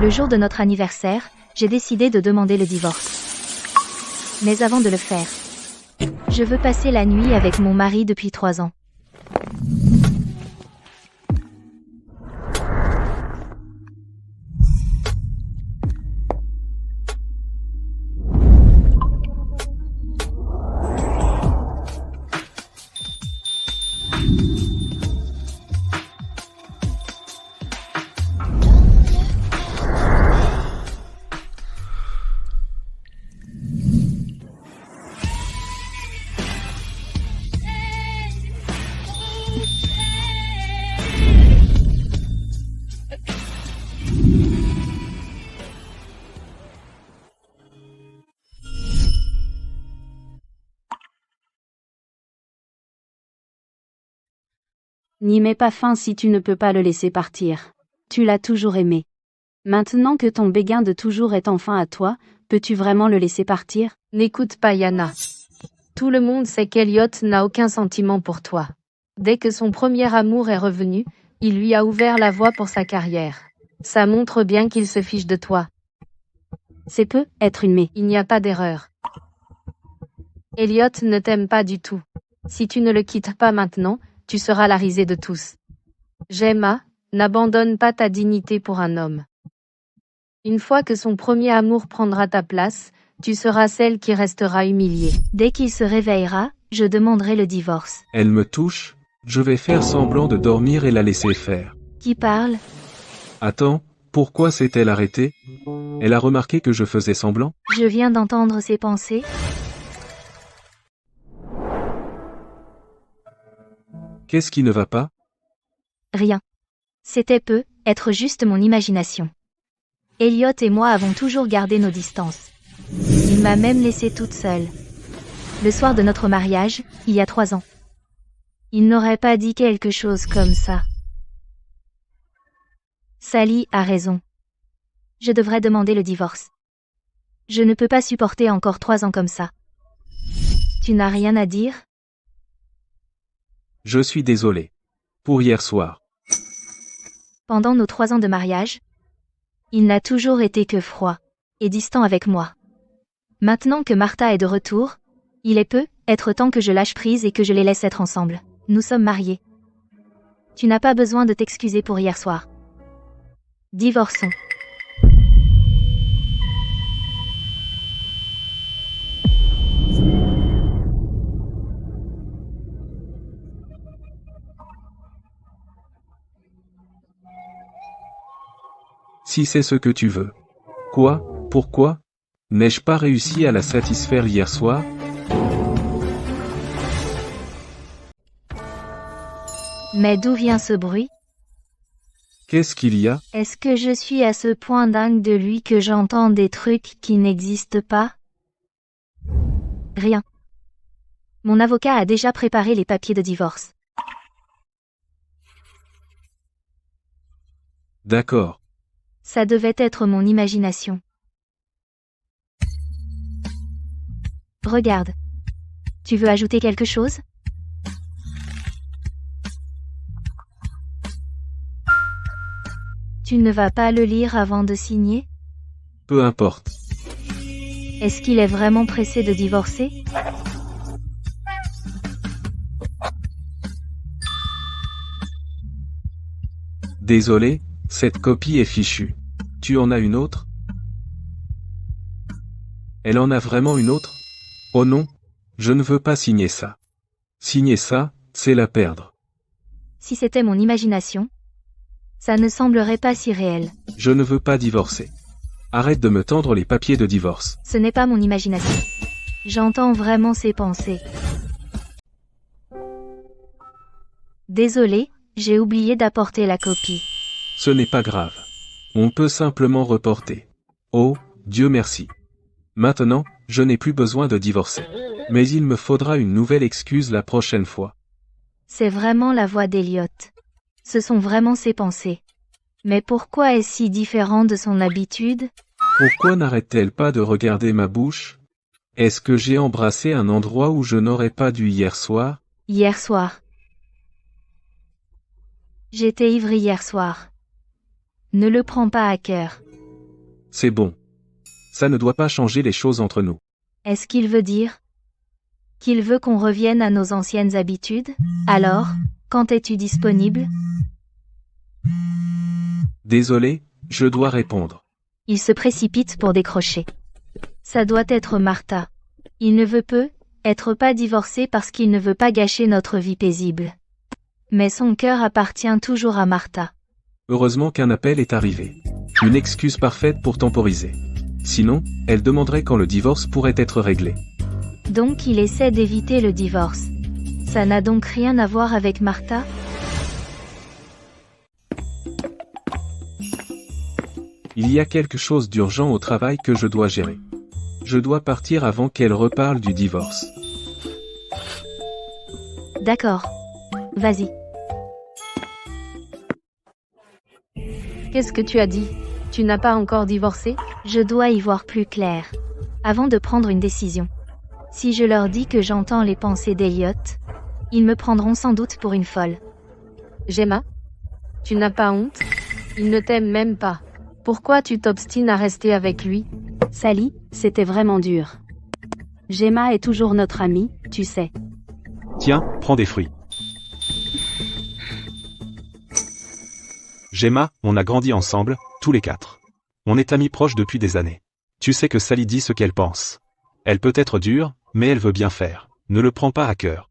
Le jour de notre anniversaire, j'ai décidé de demander le divorce. Mais avant de le faire, je veux passer la nuit avec mon mari depuis 3 ans. N'y mets pas fin si tu ne peux pas le laisser partir. Tu l'as toujours aimé. Maintenant que ton béguin de toujours est enfin à toi, peux-tu vraiment le laisser partir? N'écoute pas Yana. Tout le monde sait qu'Elliot n'a aucun sentiment pour toi. Dès que son premier amour est revenu, il lui a ouvert la voie pour sa carrière. Ça montre bien qu'il se fiche de toi. C'est peu, être une mais. Il n'y a pas d'erreur. Elliot ne t'aime pas du tout. Si tu ne le quittes pas maintenant, tu seras la risée de tous. Gemma, n'abandonne pas ta dignité pour un homme. Une fois que son premier amour prendra ta place, tu seras celle qui restera humiliée. Dès qu'il se réveillera, je demanderai le divorce. Elle me touche, je vais faire semblant de dormir et la laisser faire. Qui parle? Attends, pourquoi s'est-elle arrêtée? Elle a remarqué que je faisais semblant? Je viens d'entendre ses pensées. Qu'est-ce qui ne va pas? Rien. C'était peu, être juste mon imagination. Elliot et moi avons toujours gardé nos distances. Il m'a même laissée toute seule. Le soir de notre mariage, il y a 3 ans. Il n'aurait pas dit quelque chose comme ça. Sally a raison. Je devrais demander le divorce. Je ne peux pas supporter encore 3 ans comme ça. Tu n'as rien à dire? Je suis désolé. Pour hier soir. Pendant nos 3 ans de mariage, il n'a toujours été que froid et distant avec moi. Maintenant que Martha est de retour, il est peu, être temps que je lâche prise et que je les laisse être ensemble. Nous sommes mariés. Tu n'as pas besoin de t'excuser pour hier soir. Divorçons. Si c'est ce que tu veux. Quoi? Pourquoi? N'ai-je pas réussi à la satisfaire hier soir? Mais d'où vient ce bruit? Qu'est-ce qu'il y a? Est-ce que je suis à ce point dingue de lui que j'entends des trucs qui n'existent pas? Rien. Mon avocat a déjà préparé les papiers de divorce. D'accord. Ça devait être mon imagination. Regarde. Tu veux ajouter quelque chose? Tu ne vas pas le lire avant de signer? Peu importe. Est-ce qu'il est vraiment pressé de divorcer? Désolé, cette copie est fichue. Tu en as une autre? Elle en a vraiment une autre? Oh non, je ne veux pas signer ça. Signer ça, c'est la perdre. Si c'était mon imagination, ça ne semblerait pas si réel. Je ne veux pas divorcer. Arrête de me tendre les papiers de divorce. Ce n'est pas mon imagination. J'entends vraiment ses pensées. Désolé, j'ai oublié d'apporter la copie. Ce n'est pas grave. On peut simplement reporter. Oh, Dieu merci. Maintenant, je n'ai plus besoin de divorcer. Mais il me faudra une nouvelle excuse la prochaine fois. C'est vraiment la voix d'Elliot. Ce sont vraiment ses pensées. Mais pourquoi est-ce si différent de son habitude? Pourquoi n'arrête-t-elle pas de regarder ma bouche? Est-ce que j'ai embrassé un endroit où je n'aurais pas dû hier soir? Hier soir. J'étais ivre hier soir. Ne le prends pas à cœur. C'est bon. Ça ne doit pas changer les choses entre nous. Est-ce qu'il veut dire qu'il veut qu'on revienne à nos anciennes habitudes? Alors, quand es-tu disponible? Désolé, je dois répondre. Il se précipite pour décrocher. Ça doit être Martha. Il ne veut être pas divorcé parce qu'il ne veut pas gâcher notre vie paisible. Mais son cœur appartient toujours à Martha. Heureusement qu'un appel est arrivé. Une excuse parfaite pour temporiser. Sinon, elle demanderait quand le divorce pourrait être réglé. Donc il essaie d'éviter le divorce. Ça n'a donc rien à voir avec Martha? Il y a quelque chose d'urgent au travail que je dois gérer. Je dois partir avant qu'elle reparle du divorce. D'accord. Vas-y. Qu'est-ce que tu as dit? Tu n'as pas encore divorcé? Je dois y voir plus clair. Avant de prendre une décision. Si je leur dis que j'entends les pensées d'Elliot, ils me prendront sans doute pour une folle. Gemma? Tu n'as pas honte? Il ne t'aime même pas. Pourquoi tu t'obstines à rester avec lui? Sally, c'était vraiment dur. Gemma est toujours notre amie, tu sais. Tiens, prends des fruits. Gemma, on a grandi ensemble, tous les quatre. On est amis proches depuis des années. Tu sais que Sally dit ce qu'elle pense. Elle peut être dure, mais elle veut bien faire. Ne le prends pas à cœur.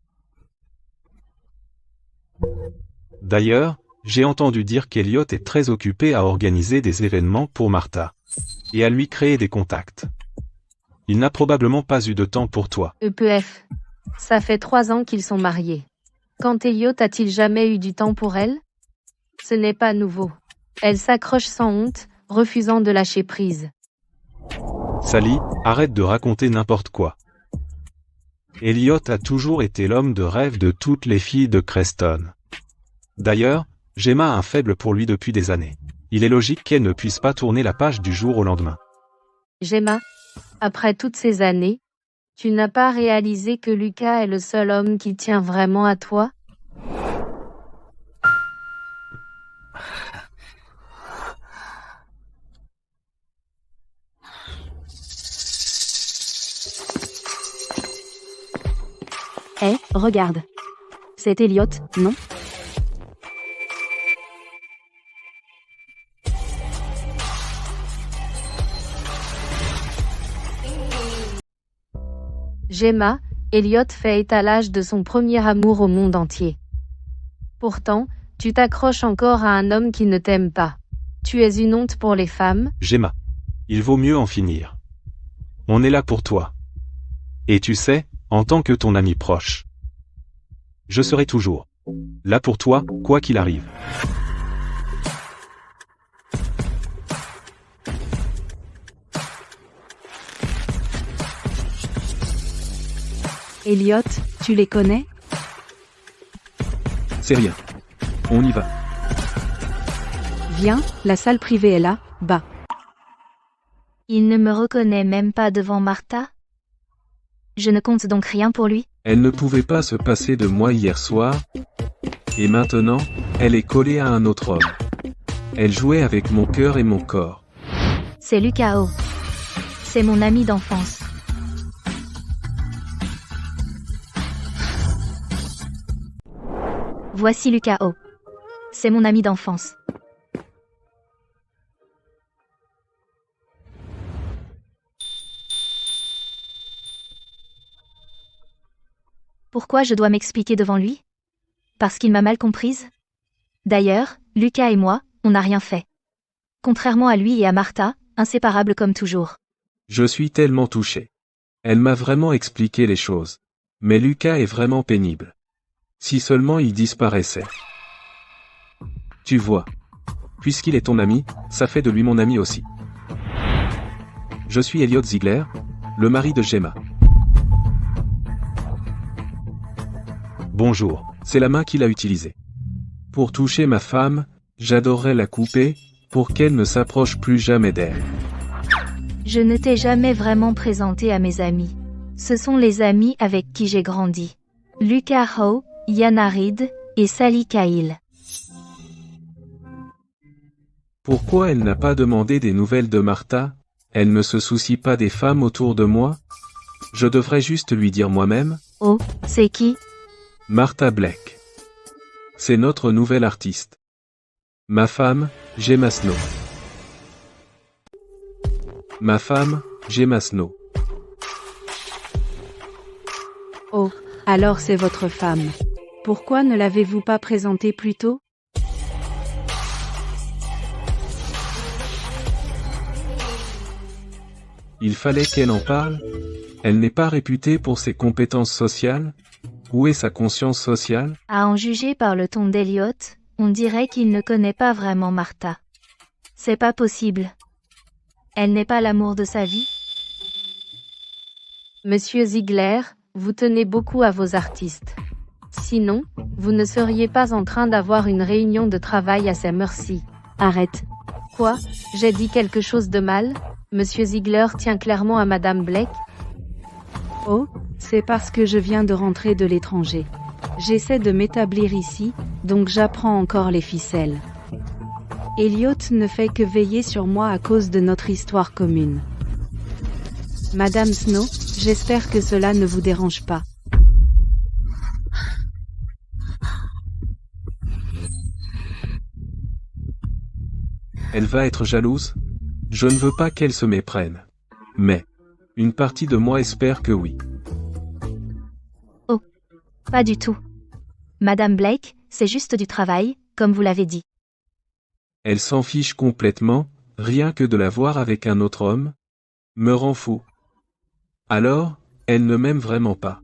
D'ailleurs, j'ai entendu dire qu'Elliot est très occupé à organiser des événements pour Martha. Et à lui créer des contacts. Il n'a probablement pas eu de temps pour toi. EPF. Ça fait 3 ans qu'ils sont mariés. Quand Elliot a-t-il jamais eu du temps pour elle? Ce n'est pas nouveau. Elle s'accroche sans honte, refusant de lâcher prise. Sally, arrête de raconter n'importe quoi. Elliot a toujours été l'homme de rêve de toutes les filles de Creston. D'ailleurs, Gemma a un faible pour lui depuis des années. Il est logique qu'elle ne puisse pas tourner la page du jour au lendemain. Gemma, après toutes ces années, tu n'as pas réalisé que Lucas est le seul homme qui tient vraiment à toi? Hé, regarde. C'est Elliot, non? Gemma, Elliot fait étalage de son premier amour au monde entier. Pourtant, tu t'accroches encore à un homme qui ne t'aime pas. Tu es une honte pour les femmes. Gemma, il vaut mieux en finir. On est là pour toi. Et tu sais, en tant que ton ami proche, je serai toujours là pour toi, quoi qu'il arrive. Elliot, tu les connais? C'est rien. On y va. Viens, la salle privée est là, bas. Il ne me reconnaît même pas devant Martha? Je ne compte donc rien pour lui? Elle ne pouvait pas se passer de moi hier soir. Et maintenant, elle est collée à un autre homme. Elle jouait avec mon cœur et mon corps. C'est Lucas O. C'est mon ami d'enfance. Voici Lucas O. C'est mon ami d'enfance. Pourquoi je dois m'expliquer devant lui? Parce qu'il m'a mal comprise? D'ailleurs, Lucas et moi, on n'a rien fait. Contrairement à lui et à Martha, inséparables comme toujours. Je suis tellement touché. Elle m'a vraiment expliqué les choses. Mais Lucas est vraiment pénible. Si seulement il disparaissait. Tu vois. Puisqu'il est ton ami, ça fait de lui mon ami aussi. Je suis Elliot Ziegler, le mari de Gemma. Bonjour. C'est la main qu'il a utilisée. Pour toucher ma femme, j'adorerais la couper, pour qu'elle ne s'approche plus jamais d'elle. Je ne t'ai jamais vraiment présenté à mes amis. Ce sont les amis avec qui j'ai grandi. Lucas Howe, Yana Reed et Sally Cahill. Pourquoi elle n'a pas demandé des nouvelles de Martha? Elle ne se soucie pas des femmes autour de moi? Je devrais juste lui dire moi-même? Oh, c'est qui? Martha Blake. C'est notre nouvelle artiste. Ma femme, Gemma Snow. Ma femme, Gemma Snow. Oh, alors c'est votre femme. Pourquoi ne l'avez-vous pas présentée plus tôt? Il fallait qu'elle en parle? Elle n'est pas réputée pour ses compétences sociales? Où est sa conscience sociale? À en juger par le ton d'Eliot, on dirait qu'il ne connaît pas vraiment Martha. C'est pas possible. Elle n'est pas l'amour de sa vie? Monsieur Ziegler, vous tenez beaucoup à vos artistes. Sinon, vous ne seriez pas en train d'avoir une réunion de travail à sa merci. Arrête. Quoi? J'ai dit quelque chose de mal? Monsieur Ziegler tient clairement à Madame Blake? Oh, c'est parce que je viens de rentrer de l'étranger. J'essaie de m'établir ici, donc j'apprends encore les ficelles. Elliot ne fait que veiller sur moi à cause de notre histoire commune. Madame Snow, j'espère que cela ne vous dérange pas. Elle va être jalouse? Je ne veux pas qu'elle se méprenne. Mais, une partie de moi espère que oui. Oh, pas du tout. Madame Blake, c'est juste du travail, comme vous l'avez dit. Elle s'en fiche complètement, rien que de la voir avec un autre homme? Me rend fou. Alors, elle ne m'aime vraiment pas.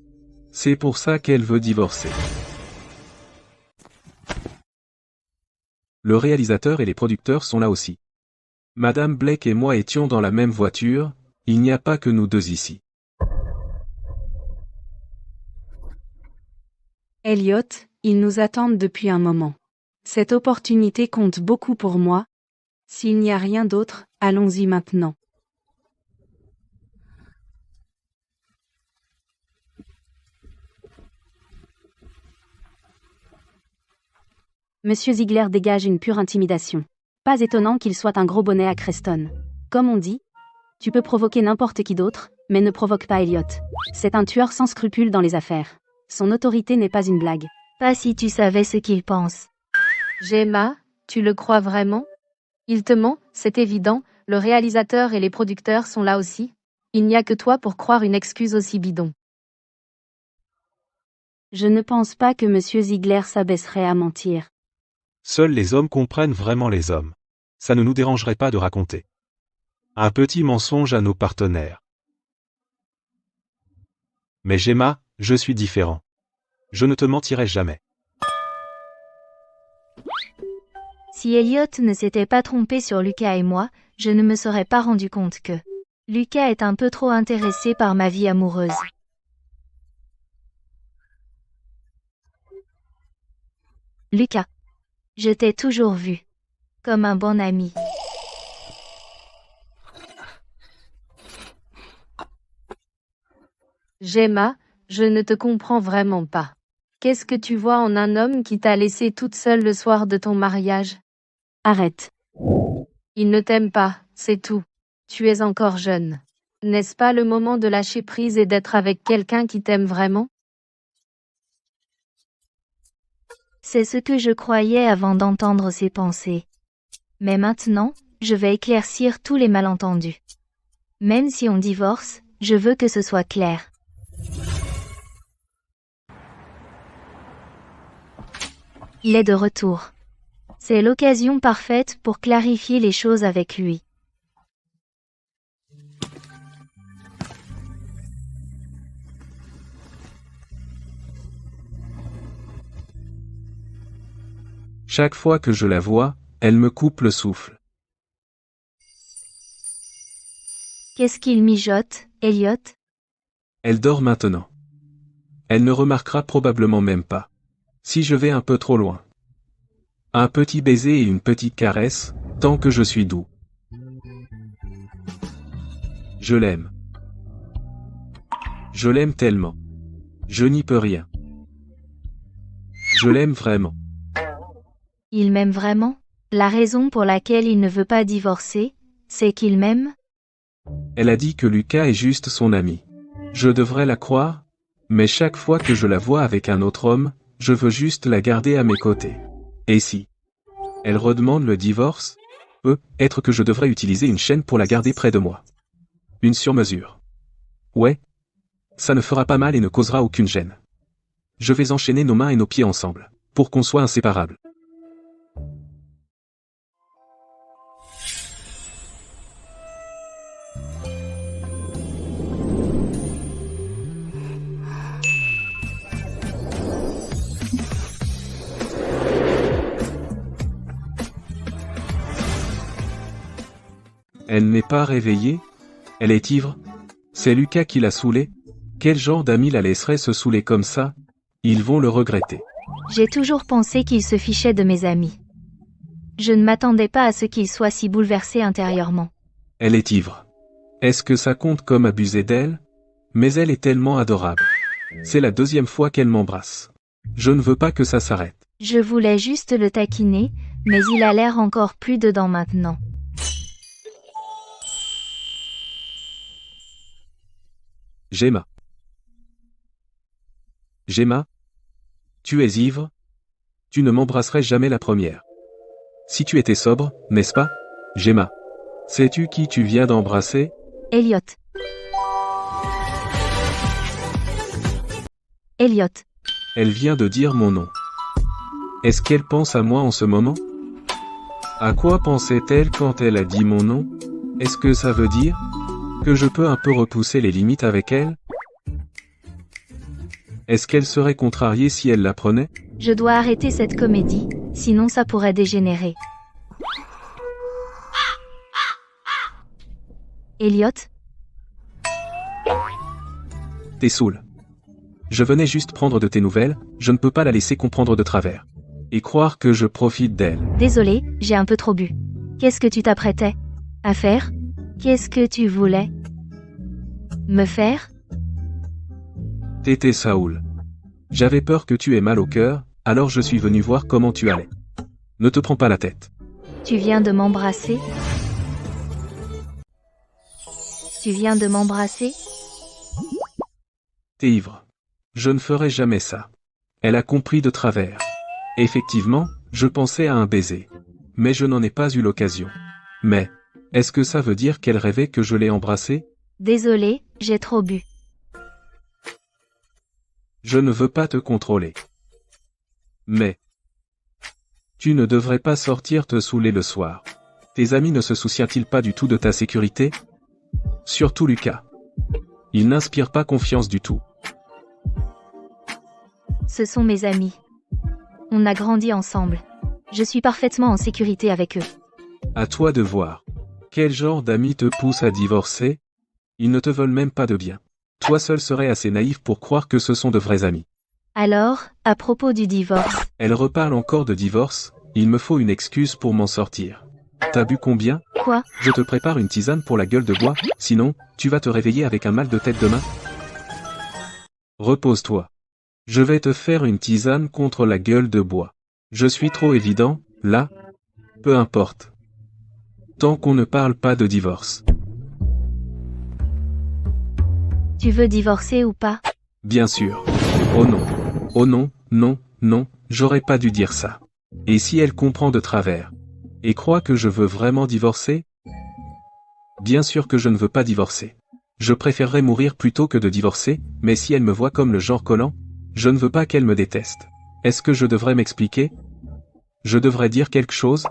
C'est pour ça qu'elle veut divorcer. Le réalisateur et les producteurs sont là aussi. Madame Blake et moi étions dans la même voiture, il n'y a pas que nous deux ici. Elliot, ils nous attendent depuis un moment. Cette opportunité compte beaucoup pour moi. S'il n'y a rien d'autre, allons-y maintenant. Monsieur Ziegler dégage une pure intimidation. Pas étonnant qu'il soit un gros bonnet à Creston. Comme on dit, tu peux provoquer n'importe qui d'autre, mais ne provoque pas Elliot. C'est un tueur sans scrupules dans les affaires. Son autorité n'est pas une blague. Pas si tu savais ce qu'il pense. Gemma, tu le crois vraiment? Il te ment, c'est évident, le réalisateur et les producteurs sont là aussi. Il n'y a que toi pour croire une excuse aussi bidon. Je ne pense pas que Monsieur Ziegler s'abaisserait à mentir. Seuls les hommes comprennent vraiment les hommes. Ça ne nous dérangerait pas de raconter un petit mensonge à nos partenaires. Mais Gemma, je suis différent. Je ne te mentirai jamais. Si Elliot ne s'était pas trompé sur Lucas et moi, je ne me serais pas rendu compte que Lucas est un peu trop intéressé par ma vie amoureuse. Lucas, je t'ai toujours vu comme un bon ami. Gemma, je ne te comprends vraiment pas. Qu'est-ce que tu vois en un homme qui t'a laissée toute seule le soir de ton mariage? Arrête. Il ne t'aime pas, c'est tout. Tu es encore jeune. N'est-ce pas le moment de lâcher prise et d'être avec quelqu'un qui t'aime vraiment? C'est ce que je croyais avant d'entendre ses pensées. Mais maintenant, je vais éclaircir tous les malentendus. Même si on divorce, je veux que ce soit clair. Il est de retour. C'est l'occasion parfaite pour clarifier les choses avec lui. Chaque fois que je la vois, elle me coupe le souffle. Qu'est-ce qu'il mijote, Elliot? Elle dort maintenant. Elle ne remarquera probablement même pas. Si je vais un peu trop loin. Un petit baiser et une petite caresse, tant que je suis doux. Je l'aime. Je l'aime tellement. Je n'y peux rien. Je l'aime vraiment. Il m'aime vraiment? La raison pour laquelle il ne veut pas divorcer, c'est qu'il m'aime? Elle a dit que Lucas est juste son ami. Je devrais la croire? Mais chaque fois que je la vois avec un autre homme, je veux juste la garder à mes côtés. Et si elle redemande le divorce? Peut-être que je devrais utiliser une chaîne pour la garder près de moi. Une sur-mesure. Ouais. Ça ne fera pas mal et ne causera aucune gêne. Je vais enchaîner nos mains et nos pieds ensemble, pour qu'on soit inséparables. Elle n'est pas réveillée? Elle est ivre? C'est Lucas qui l'a saoulée? Quel genre d'ami la laisserait se saouler comme ça? Ils vont le regretter. J'ai toujours pensé qu'il se fichait de mes amis. Je ne m'attendais pas à ce qu'il soit si bouleversé intérieurement. Elle est ivre. Est-ce que ça compte comme abuser d'elle? Mais elle est tellement adorable. C'est la deuxième fois qu'elle m'embrasse. Je ne veux pas que ça s'arrête. Je voulais juste le taquiner, mais il a l'air encore plus dedans maintenant. Gemma. Gemma? Tu es ivre? Tu ne m'embrasserais jamais la première. Si tu étais sobre, n'est-ce pas? Gemma. Sais-tu qui tu viens d'embrasser? Elliot. Elliot. Elle vient de dire mon nom. Est-ce qu'elle pense à moi en ce moment? À quoi pensait-elle quand elle a dit mon nom? Est-ce que ça veut dire que je peux un peu repousser les limites avec elle? Est-ce qu'elle serait contrariée si elle l'apprenait? Je dois arrêter cette comédie, sinon ça pourrait dégénérer. Elliot? T'es saoul. Je venais juste prendre de tes nouvelles, je ne peux pas la laisser comprendre de travers. Et croire que je profite d'elle. Désolé, j'ai un peu trop bu. Qu'est-ce que tu t'apprêtais à faire? Qu'est-ce que tu voulais me faire? T'étais Saoul. J'avais peur que tu aies mal au cœur, alors je suis venu voir comment tu allais. Ne te prends pas la tête. Tu viens de m'embrasser? Tu viens de m'embrasser? T'es ivre. Je ne ferai jamais ça. Elle a compris de travers. Effectivement, je pensais à un baiser. Mais je n'en ai pas eu l'occasion. Mais, est-ce que ça veut dire qu'elle rêvait que je l'ai embrassée? Désolé, j'ai trop bu. Je ne veux pas te contrôler. Mais, tu ne devrais pas sortir te saouler le soir. Tes amis ne se soucient-ils pas du tout de ta sécurité? Surtout Lucas. Il n'inspire pas confiance du tout. Ce sont mes amis. On a grandi ensemble. Je suis parfaitement en sécurité avec eux. À toi de voir. Quel genre d'amis te pousse à divorcer? Ils ne te veulent même pas de bien. Toi seul serais assez naïf pour croire que ce sont de vrais amis. Alors, à propos du divorce, Elle reparle encore de divorce, il me faut une excuse pour m'en sortir. T'as bu combien? quoi? Je te prépare une tisane pour la gueule de bois, sinon, tu vas te réveiller avec un mal de tête demain. Repose-toi. Je vais te faire une tisane contre la gueule de bois. Je suis trop évident, là? Peu importe. Tant qu'on ne parle pas de divorce. Tu veux divorcer ou pas? Bien sûr. Oh non. Oh non, non, non, j'aurais pas dû dire ça. Et si elle comprend de travers? Et croit que je veux vraiment divorcer? Bien sûr que je ne veux pas divorcer. Je préférerais mourir plutôt que de divorcer, mais si elle me voit comme le genre collant, je ne veux pas qu'elle me déteste. Est-ce que je devrais m'expliquer? Je devrais dire quelque chose?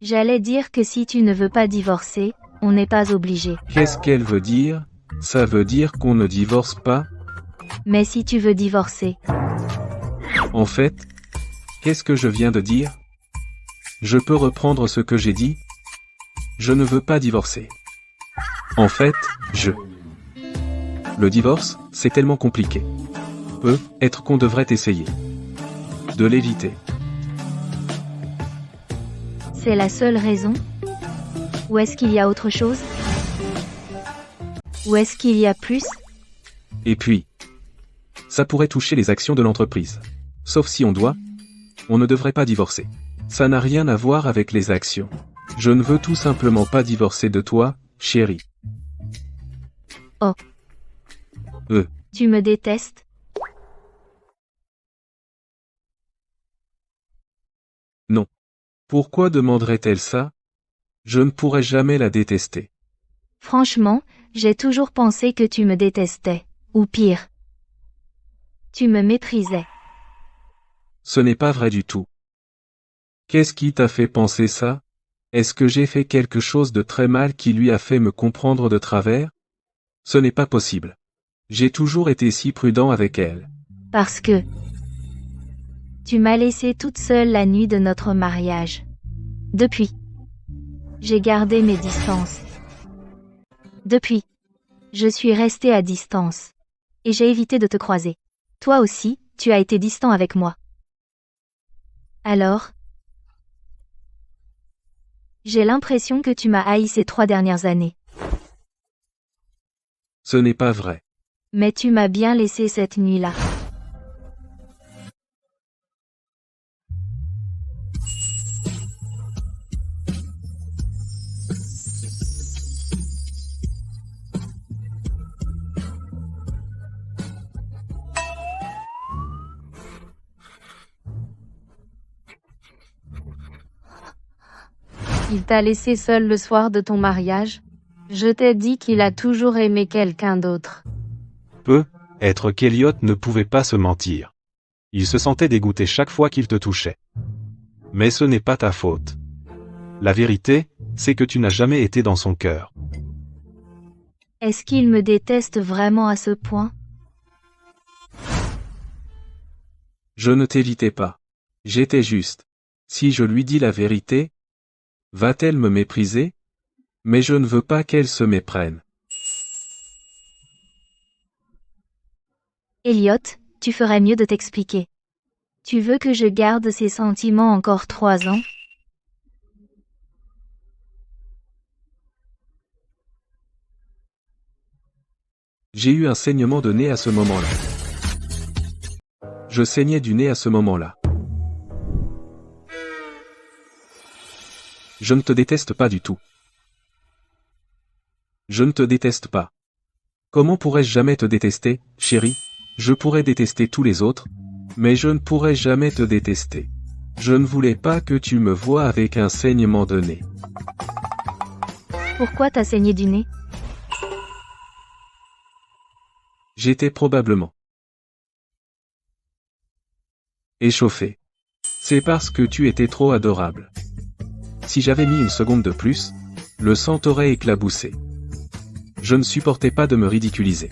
J'allais dire que si tu ne veux pas divorcer, on n'est pas obligé. Qu'est-ce qu'elle veut dire? Ça veut dire qu'on ne divorce pas? Mais si tu veux divorcer, En fait, qu'est-ce que je viens de dire? Je peux reprendre ce que j'ai dit? Je ne veux pas divorcer. En fait, Le divorce, c'est tellement compliqué. Peut-être qu'on devrait essayer de l'éviter. c'est la seule raison? Ou est-ce qu'il y a autre chose? Ou est-ce qu'il y a plus? Et puis, ça pourrait toucher les actions de l'entreprise. Sauf si on ne devrait pas divorcer. Ça n'a rien à voir avec les actions. Je ne veux tout simplement pas divorcer de toi, chérie. Oh. Tu me détestes? Non. Pourquoi demanderait-elle ça? Je ne pourrais jamais la détester. Franchement, j'ai toujours pensé que tu me détestais. Ou pire. Tu me méprisais. Ce n'est pas vrai du tout. Qu'est-ce qui t'a fait penser ça? Est-ce que j'ai fait quelque chose de très mal qui lui a fait me comprendre de travers? Ce n'est pas possible. J'ai toujours été si prudent avec elle. Parce que tu m'as laissée toute seule la nuit de notre mariage. Depuis, j'ai gardé mes distances. Depuis, je suis restée à distance. Et j'ai évité de te croiser. Toi aussi, tu as été distant avec moi. Alors, j'ai l'impression que tu m'as haï ces 3 dernières années. Ce n'est pas vrai. Mais tu m'as bien laissé cette nuit-là. Il t'a laissé seul le soir de ton mariage? Je t'ai dit qu'il a toujours aimé quelqu'un d'autre. Être qu'Elliot ne pouvait pas se mentir. Il se sentait dégoûté chaque fois qu'il te touchait. Mais ce n'est pas ta faute. La vérité, c'est que tu n'as jamais été dans son cœur. Est-ce qu'il me déteste vraiment à ce point? Je ne t'évitais pas. J'étais juste. Si je lui dis la vérité, va-t-elle me mépriser? Mais je ne veux pas qu'elle se méprenne. Elliot, tu ferais mieux de t'expliquer. Tu veux que je garde ces sentiments encore 3 ans? J'ai eu un saignement de nez à ce moment-là. Je saignais du nez à ce moment-là. Je ne te déteste pas du tout. Je ne te déteste pas. Comment pourrais-je jamais te détester, chérie? Je pourrais détester tous les autres, mais je ne pourrais jamais te détester. Je ne voulais pas que tu me voies avec un saignement de nez. Pourquoi t'as saigné du nez? J'étais probablement échauffé. C'est parce que tu étais trop adorable. Si j'avais mis une seconde de plus, le sang t'aurait éclaboussé. Je ne supportais pas de me ridiculiser.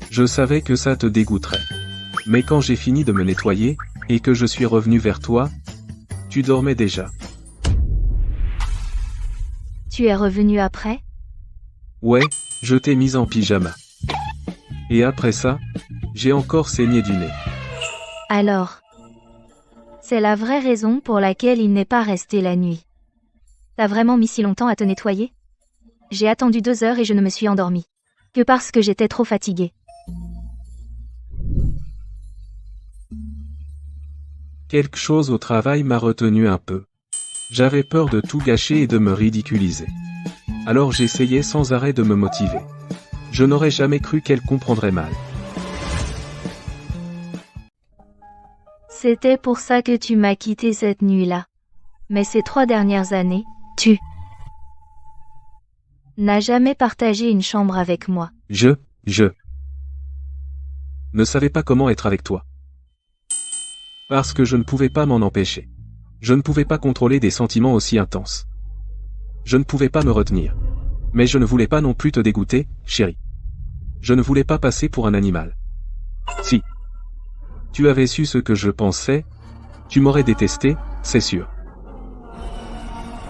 Je savais que ça te dégoûterait. Mais quand j'ai fini de me nettoyer, et que je suis revenu vers toi, tu dormais déjà. Tu es revenu après? Ouais, je t'ai mise en pyjama. Et après ça, j'ai encore saigné du nez. Alors, c'est la vraie raison pour laquelle il n'est pas resté la nuit. T'as vraiment mis si longtemps à te nettoyer? J'ai attendu 2 heures et je ne me suis endormie. Que parce que j'étais trop fatiguée. Quelque chose au travail m'a retenu un peu. J'avais peur de tout gâcher et de me ridiculiser. Alors j'essayais sans arrêt de me motiver. Je n'aurais jamais cru qu'elle comprendrait mal. C'était pour ça que tu m'as quitté cette nuit-là. Mais ces 3 dernières années, tu n'as jamais partagé une chambre avec moi. Je ne savais pas comment être avec toi. Parce que je ne pouvais pas m'en empêcher. Je ne pouvais pas contrôler des sentiments aussi intenses. Je ne pouvais pas me retenir. Mais je ne voulais pas non plus te dégoûter, chérie. Je ne voulais pas passer pour un animal. Si tu avais su ce que je pensais, tu m'aurais détesté, c'est sûr.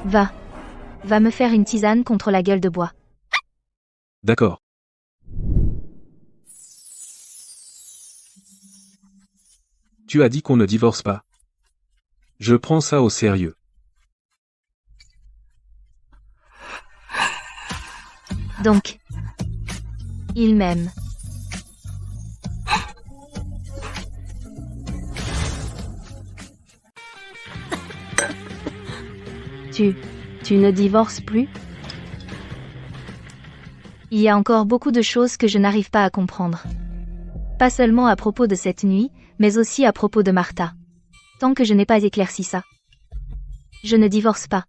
Va me faire une tisane contre la gueule de bois. D'accord. Tu as dit qu'on ne divorce pas. Je prends ça au sérieux. Donc, il m'aime. Tu ne divorces plus? Il y a encore beaucoup de choses que je n'arrive pas à comprendre. Pas seulement à propos de cette nuit, mais aussi à propos de Martha. Tant que je n'ai pas éclairci ça. Je ne divorce pas.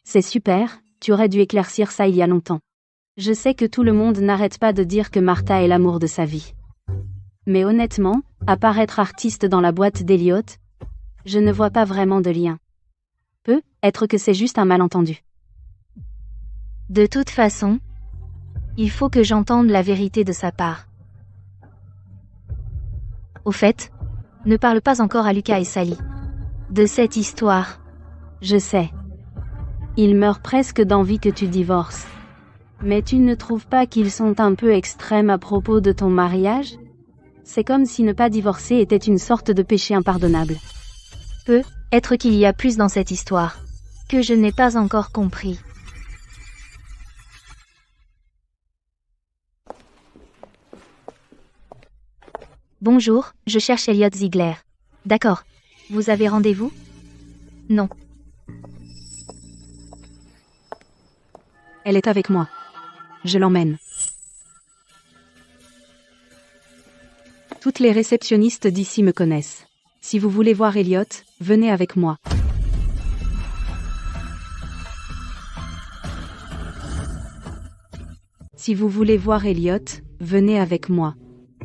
C'est super, tu aurais dû éclaircir ça il y a longtemps. Je sais que tout le monde n'arrête pas de dire que Martha est l'amour de sa vie. Mais honnêtement, à part être artiste dans la boîte d'Eliot, je ne vois pas vraiment de lien. Peut être que c'est juste un malentendu. De toute façon, il faut que j'entende la vérité de sa part. Au fait, ne parle pas encore à Lucas et Sally de cette histoire. Je sais. Ils meurent presque d'envie que tu divorces. Mais tu ne trouves pas qu'ils sont un peu extrêmes à propos de ton mariage? C'est comme si ne pas divorcer était une sorte de péché impardonnable. Peut être qu'il y a plus dans cette histoire que je n'ai pas encore compris. Bonjour, je cherche Elliot Ziegler. D'accord. Vous avez rendez-vous? Non. Elle est avec moi. Je l'emmène. Toutes les réceptionnistes d'ici me connaissent. Si vous voulez voir Elliot, venez avec moi. Si vous voulez voir Elliot, venez avec moi.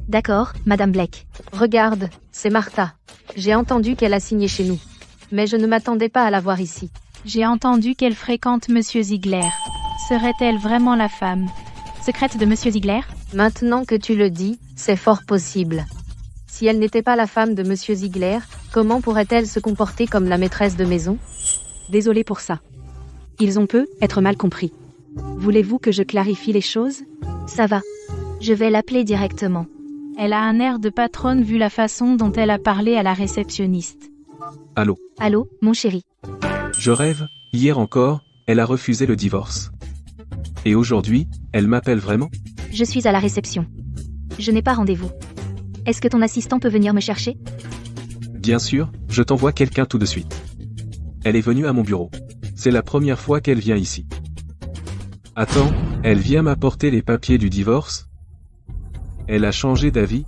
D'accord, Madame Blake. Regarde, c'est Martha. J'ai entendu qu'elle a signé chez nous. Mais je ne m'attendais pas à la voir ici. J'ai entendu qu'elle fréquente Monsieur Ziegler. Serait-elle vraiment la femme secrète de Monsieur Ziegler? Maintenant que tu le dis, c'est fort possible. Si elle n'était pas la femme de Monsieur Ziegler, comment pourrait-elle se comporter comme la maîtresse de maison? Désolé pour ça. Ils ont être mal compris. Voulez-vous que je clarifie les choses? Ça va. Je vais l'appeler directement. Elle a un air de patronne vu la façon dont elle a parlé à la réceptionniste. Allô? Allô, mon chéri. Je rêve, hier encore, elle a refusé le divorce. Et aujourd'hui, elle m'appelle vraiment? Je suis à la réception. Je n'ai pas rendez-vous. Est-ce que ton assistant peut venir me chercher? Bien sûr, je t'envoie quelqu'un tout de suite. Elle est venue à mon bureau. C'est la première fois qu'elle vient ici. Attends, elle vient m'apporter les papiers du divorce? Elle a changé d'avis?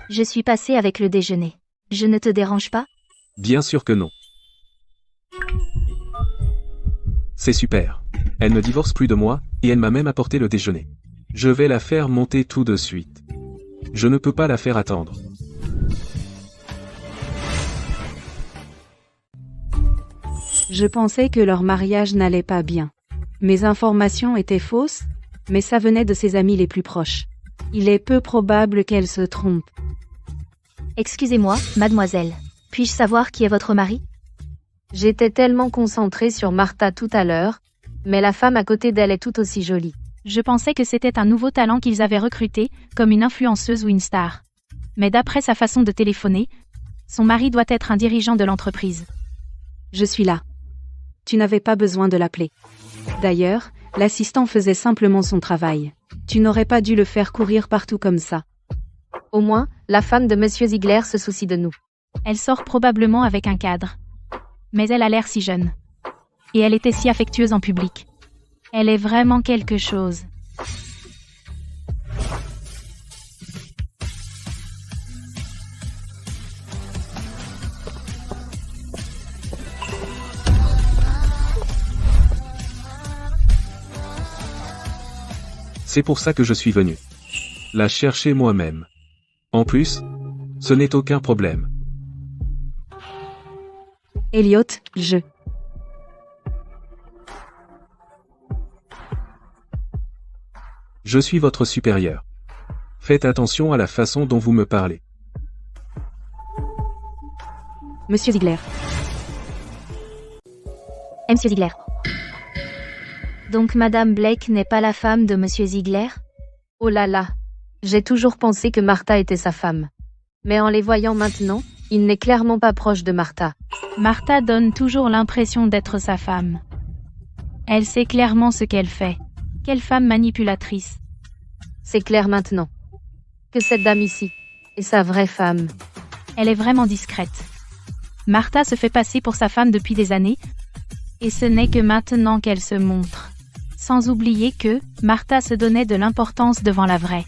Je suis passée avec le déjeuner. Je ne te dérange pas? Bien sûr que non. C'est super. Elle ne divorce plus de moi, et elle m'a même apporté le déjeuner. Je vais la faire monter tout de suite. Je ne peux pas la faire attendre. Je pensais que leur mariage n'allait pas bien. Mes informations étaient fausses, mais ça venait de ses amis les plus proches. Il est peu probable qu'elle se trompe. Excusez-moi, mademoiselle. Puis-je savoir qui est votre mari? J'étais tellement concentrée sur Martha tout à l'heure, mais la femme à côté d'elle est tout aussi jolie. Je pensais que c'était un nouveau talent qu'ils avaient recruté, comme une influenceuse ou une star. Mais d'après sa façon de téléphoner, son mari doit être un dirigeant de l'entreprise. Je suis là. Tu n'avais pas besoin de l'appeler. D'ailleurs, l'assistant faisait simplement son travail. Tu n'aurais pas dû le faire courir partout comme ça. Au moins, la femme de Monsieur Ziegler se soucie de nous. Elle sort probablement avec un cadre. Mais elle a l'air si jeune. Et elle était si affectueuse en public. Elle est vraiment quelque chose. C'est pour ça que je suis venu. La chercher moi-même. En plus, ce n'est aucun problème. Elliot, Je suis votre supérieur. Faites attention à la façon dont vous me parlez. Monsieur Ziegler. Monsieur Ziegler. Donc Madame Blake n'est pas la femme de Monsieur Ziegler? Oh là là. J'ai toujours pensé que Martha était sa femme. Mais en les voyant maintenant, il n'est clairement pas proche de Martha. Martha donne toujours l'impression d'être sa femme. Elle sait clairement ce qu'elle fait. Quelle femme manipulatrice. C'est clair maintenant. Que cette dame ici est sa vraie femme. Elle est vraiment discrète. Martha se fait passer pour sa femme depuis des années, et ce n'est que maintenant qu'elle se montre. Sans oublier que, Martha se donnait de l'importance devant la vraie.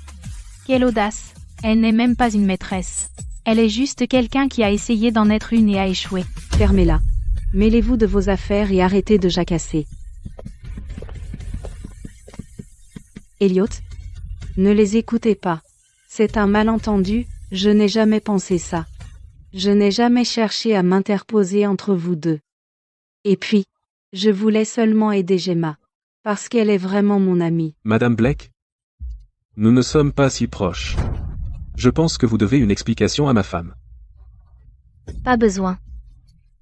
Quelle audace! Elle n'est même pas une maîtresse. Elle est juste quelqu'un qui a essayé d'en être une et a échoué. Fermez-la. Mêlez-vous de vos affaires et arrêtez de jacasser. Elliot? Ne les écoutez pas. C'est un malentendu, je n'ai jamais pensé ça. Je n'ai jamais cherché à m'interposer entre vous deux. Et puis, je voulais seulement aider Gemma. Parce qu'elle est vraiment mon amie. Madame Blake? Nous ne sommes pas si proches. Je pense que vous devez une explication à ma femme. Pas besoin.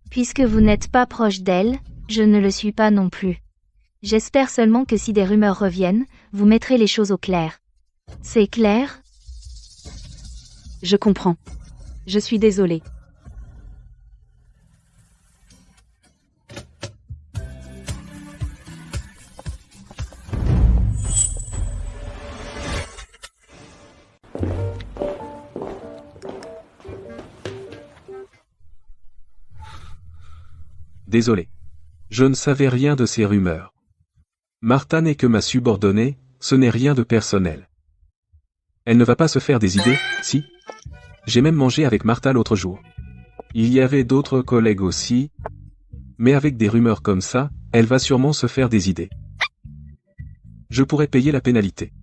Puisque vous n'êtes pas proche d'elle, je ne le suis pas non plus. J'espère seulement que si des rumeurs reviennent, vous mettrez les choses au clair. C'est clair? Je comprends. Je suis désolée. Désolé. Je ne savais rien de ces rumeurs. Martha n'est que ma subordonnée, ce n'est rien de personnel. Elle ne va pas se faire des idées, si? J'ai même mangé avec Martha l'autre jour. Il y avait d'autres collègues aussi, mais avec des rumeurs comme ça, elle va sûrement se faire des idées. Je pourrais payer la pénalité.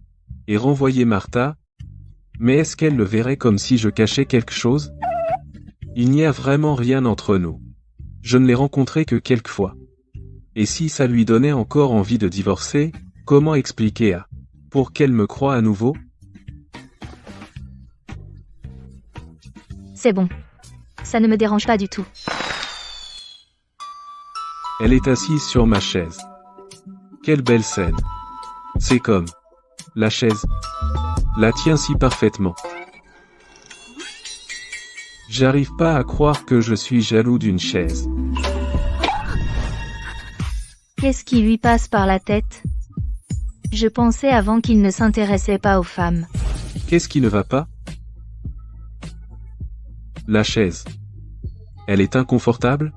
Et renvoyer Martha, mais est-ce qu'elle le verrait comme si je cachais quelque chose? Il n'y a vraiment rien entre nous. Je ne l'ai rencontré que quelques fois. Et si ça lui donnait encore envie de divorcer, comment expliquer pour qu'elle me croie à nouveau? C'est bon. Ça ne me dérange pas du tout. Elle est assise sur ma chaise. Quelle belle scène. C'est comme la chaise la tient si parfaitement. J'arrive pas à croire que je suis jaloux d'une chaise. Qu'est-ce qui lui passe par la tête? Je pensais avant qu'il ne s'intéressait pas aux femmes. Qu'est-ce qui ne va pas? La chaise. Elle est inconfortable?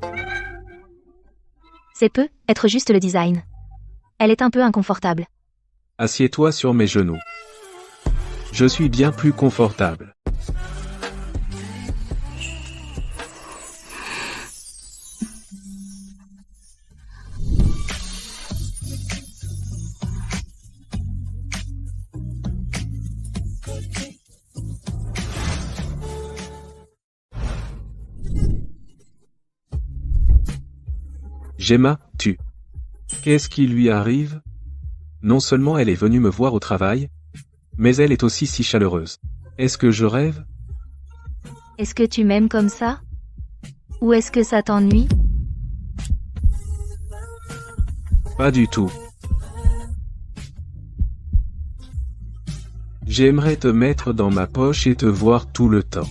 C'est peu, être juste le design. Elle est un peu inconfortable. Assieds-toi sur mes genoux. Je suis bien plus confortable. Gemma, Qu'est-ce qui lui arrive? Non seulement elle est venue me voir au travail, mais elle est aussi si chaleureuse. Est-ce que je rêve? Est-ce que tu m'aimes comme ça? Ou est-ce que ça t'ennuie? Pas du tout. J'aimerais te mettre dans ma poche et te voir tout le temps.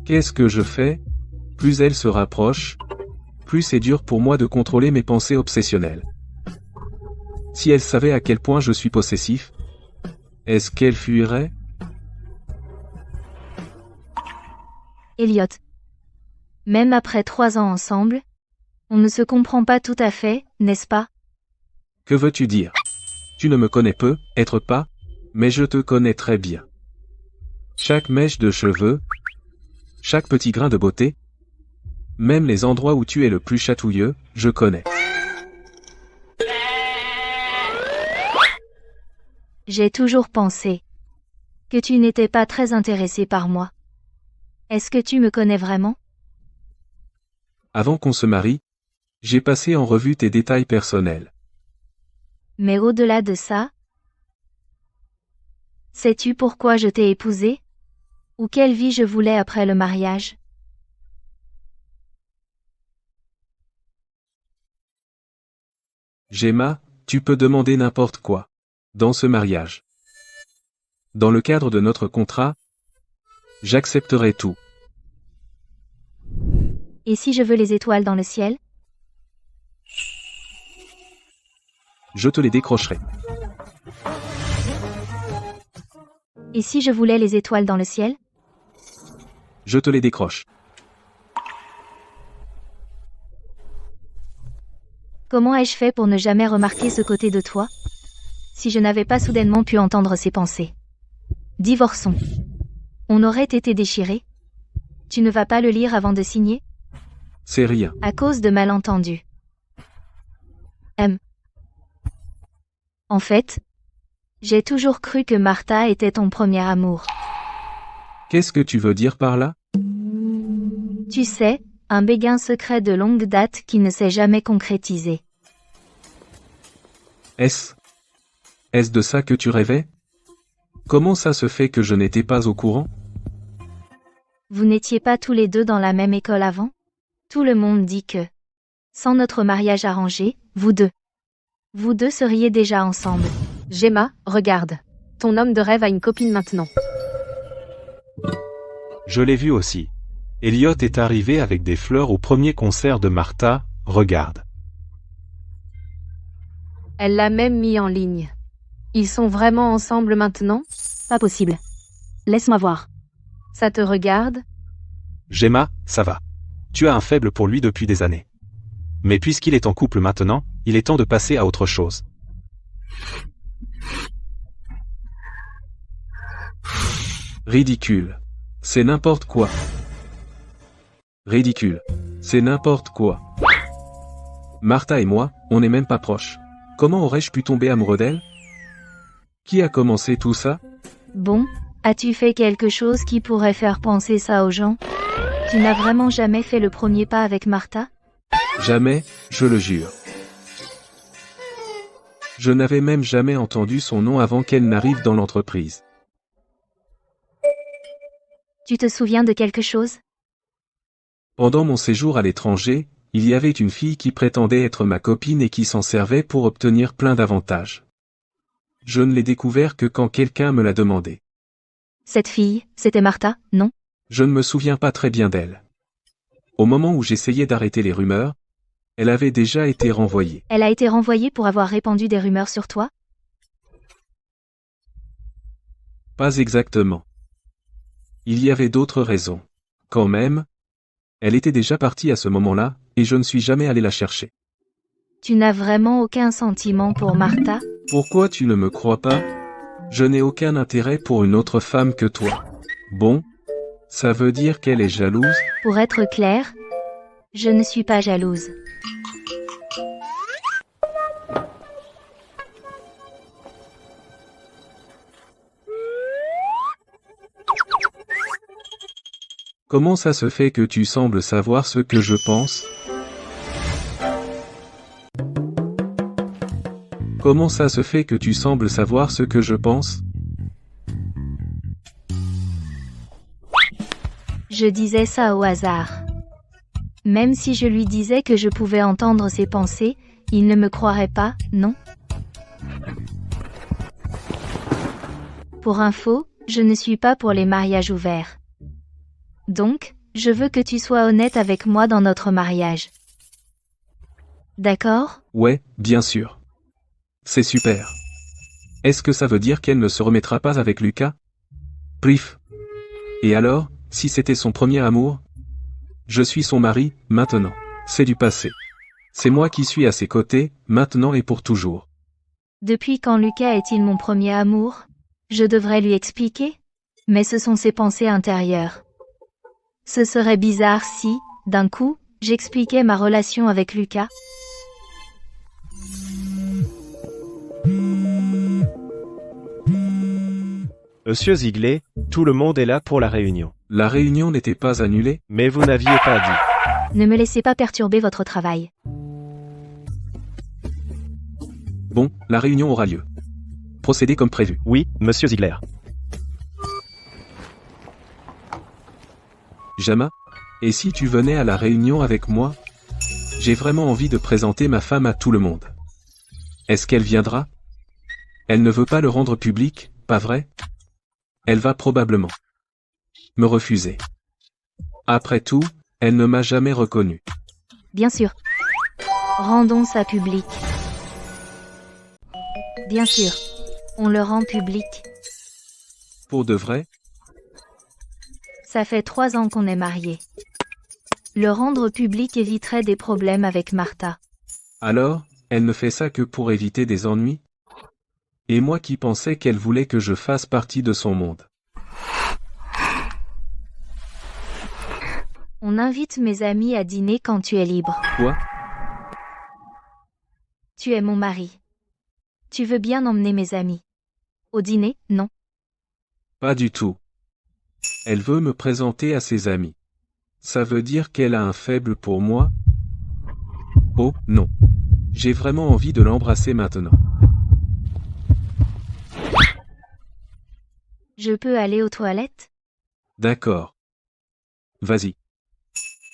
Qu'est-ce que je fais? Plus elle se rapproche, plus c'est dur pour moi de contrôler mes pensées obsessionnelles. Si elle savait à quel point je suis possessif, est-ce qu'elle fuirait? Elliot. Même après 3 ans ensemble, on ne se comprend pas tout à fait, n'est-ce pas? Que veux-tu dire? Tu ne me connais peu, être pas, mais je te connais très bien. Chaque mèche de cheveux, chaque petit grain de beauté, même les endroits où tu es le plus chatouilleux, je connais. J'ai toujours pensé que tu n'étais pas très intéressé par moi. Est-ce que tu me connais vraiment? Avant qu'on se marie, j'ai passé en revue tes détails personnels. Mais au-delà de ça, sais-tu pourquoi je t'ai épousé? Ou quelle vie je voulais après le mariage? Gemma, tu peux demander n'importe quoi. Dans ce mariage. Dans le cadre de notre contrat, j'accepterai tout. Et si je veux les étoiles dans le ciel? Je te les décrocherai. Et si je voulais les étoiles dans le ciel? Je te les décroche. Comment ai-je fait pour ne jamais remarquer ce côté de toi? Si je n'avais pas soudainement pu entendre ses pensées. Divorçons. On aurait été déchirés. Tu ne vas pas le lire avant de signer? C'est rien. À cause de malentendus. En fait, j'ai toujours cru que Martha était ton premier amour. Qu'est-ce que tu veux dire par là? Tu sais, un béguin secret de longue date qui ne s'est jamais concrétisé. Est-ce de ça que tu rêvais? Comment ça se fait que je n'étais pas au courant? Vous n'étiez pas tous les deux dans la même école avant? Tout le monde dit que, sans notre mariage arrangé, vous deux seriez déjà ensemble. Gemma, regarde. Ton homme de rêve a une copine maintenant. Je l'ai vu aussi. Elliot est arrivé avec des fleurs au premier concert de Martha, regarde. Elle l'a même mis en ligne. Ils sont vraiment ensemble maintenant? Pas possible. Laisse-moi voir. Ça te regarde? Gemma, ça va. Tu as un faible pour lui depuis des années. Mais puisqu'il est en couple maintenant, il est temps de passer à autre chose. Ridicule. C'est n'importe quoi. Ridicule. C'est n'importe quoi. Martha et moi, on n'est même pas proches. Comment aurais-je pu tomber amoureux d'elle? Qui a commencé tout ça? Bon, as-tu fait quelque chose qui pourrait faire penser ça aux gens? Tu n'as vraiment jamais fait le premier pas avec Martha? Jamais, je le jure. Je n'avais même jamais entendu son nom avant qu'elle n'arrive dans l'entreprise. Tu te souviens de quelque chose? Pendant mon séjour à l'étranger, il y avait une fille qui prétendait être ma copine et qui s'en servait pour obtenir plein d'avantages. Je ne l'ai découvert que quand quelqu'un me l'a demandé. Cette fille, c'était Martha, non? Je ne me souviens pas très bien d'elle. Au moment où j'essayais d'arrêter les rumeurs, elle avait déjà été renvoyée. Elle a été renvoyée pour avoir répandu des rumeurs sur toi? Pas exactement. Il y avait d'autres raisons. Quand même, elle était déjà partie à ce moment-là, et je ne suis jamais allé la chercher. Tu n'as vraiment aucun sentiment pour Martha? Pourquoi tu ne me crois pas? Je n'ai aucun intérêt pour une autre femme que toi. Bon, ça veut dire qu'elle est jalouse? Pour être clair, je ne suis pas jalouse. Comment ça se fait que tu sembles savoir ce que je pense? Comment ça se fait que tu sembles savoir ce que je pense? Je disais ça au hasard. Même si je lui disais que je pouvais entendre ses pensées, il ne me croirait pas, non? Pour info, je ne suis pas pour les mariages ouverts. Donc, je veux que tu sois honnête avec moi dans notre mariage. D'accord? Ouais, bien sûr. C'est super. Est-ce que ça veut dire qu'elle ne se remettra pas avec Lucas? Bref. Et alors, si c'était son premier amour? Je suis son mari, maintenant. C'est du passé. C'est moi qui suis à ses côtés, maintenant et pour toujours. Depuis quand Lucas est-il mon premier amour? Je devrais lui expliquer? Mais ce sont ses pensées intérieures. Ce serait bizarre si, d'un coup, j'expliquais ma relation avec Lucas. Monsieur Ziegler, tout le monde est là pour la réunion. La réunion n'était pas annulée? Mais vous n'aviez pas dit. Ne me laissez pas perturber votre travail. Bon, la réunion aura lieu. Procédez comme prévu. Oui, monsieur Ziegler. Gemma, et si tu venais à la réunion avec moi? J'ai vraiment envie de présenter ma femme à tout le monde. Est-ce qu'elle viendra? Elle ne veut pas le rendre public, pas vrai? Elle va probablement me refuser. Après tout, elle ne m'a jamais reconnu. Bien sûr. Rendons ça public. Bien sûr. On le rend public. Pour de vrai? Ça fait 3 ans qu'on est mariés. Le rendre public éviterait des problèmes avec Martha. Alors, elle ne fait ça que pour éviter des ennuis? Et moi qui pensais qu'elle voulait que je fasse partie de son monde. On invite mes amis à dîner quand tu es libre. Quoi? Tu es mon mari. Tu veux bien emmener mes amis. Au dîner, non? Pas du tout. Elle veut me présenter à ses amis. Ça veut dire qu'elle a un faible pour moi? Oh, non. J'ai vraiment envie de l'embrasser maintenant. Je peux aller aux toilettes? D'accord. Vas-y.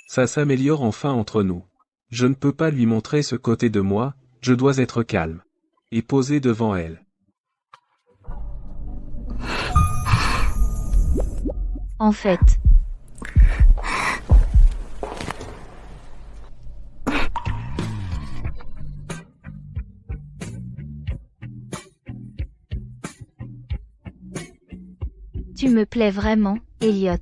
Ça s'améliore enfin entre nous. Je ne peux pas lui montrer ce côté de moi, je dois être calme. Et posé devant elle. En fait. Tu me plais vraiment, Elliot.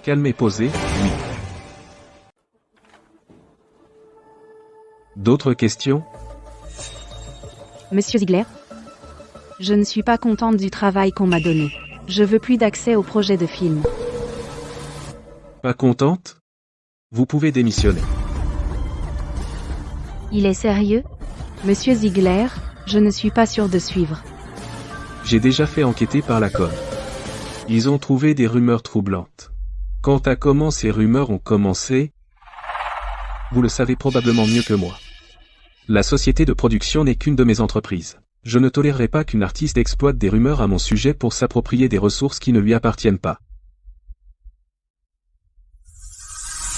Calme et posé, oui. D'autres questions? Monsieur Ziegler? Je ne suis pas contente du travail qu'on m'a donné. Je veux plus d'accès au projet de film. Pas contente? Vous pouvez démissionner. Il est sérieux? Monsieur Ziegler, je ne suis pas sûre de suivre. J'ai déjà fait enquêter par la com. Ils ont trouvé des rumeurs troublantes. Quant à comment ces rumeurs ont commencé, vous le savez probablement mieux que moi. La société de production n'est qu'une de mes entreprises. Je ne tolérerai pas qu'une artiste exploite des rumeurs à mon sujet pour s'approprier des ressources qui ne lui appartiennent pas.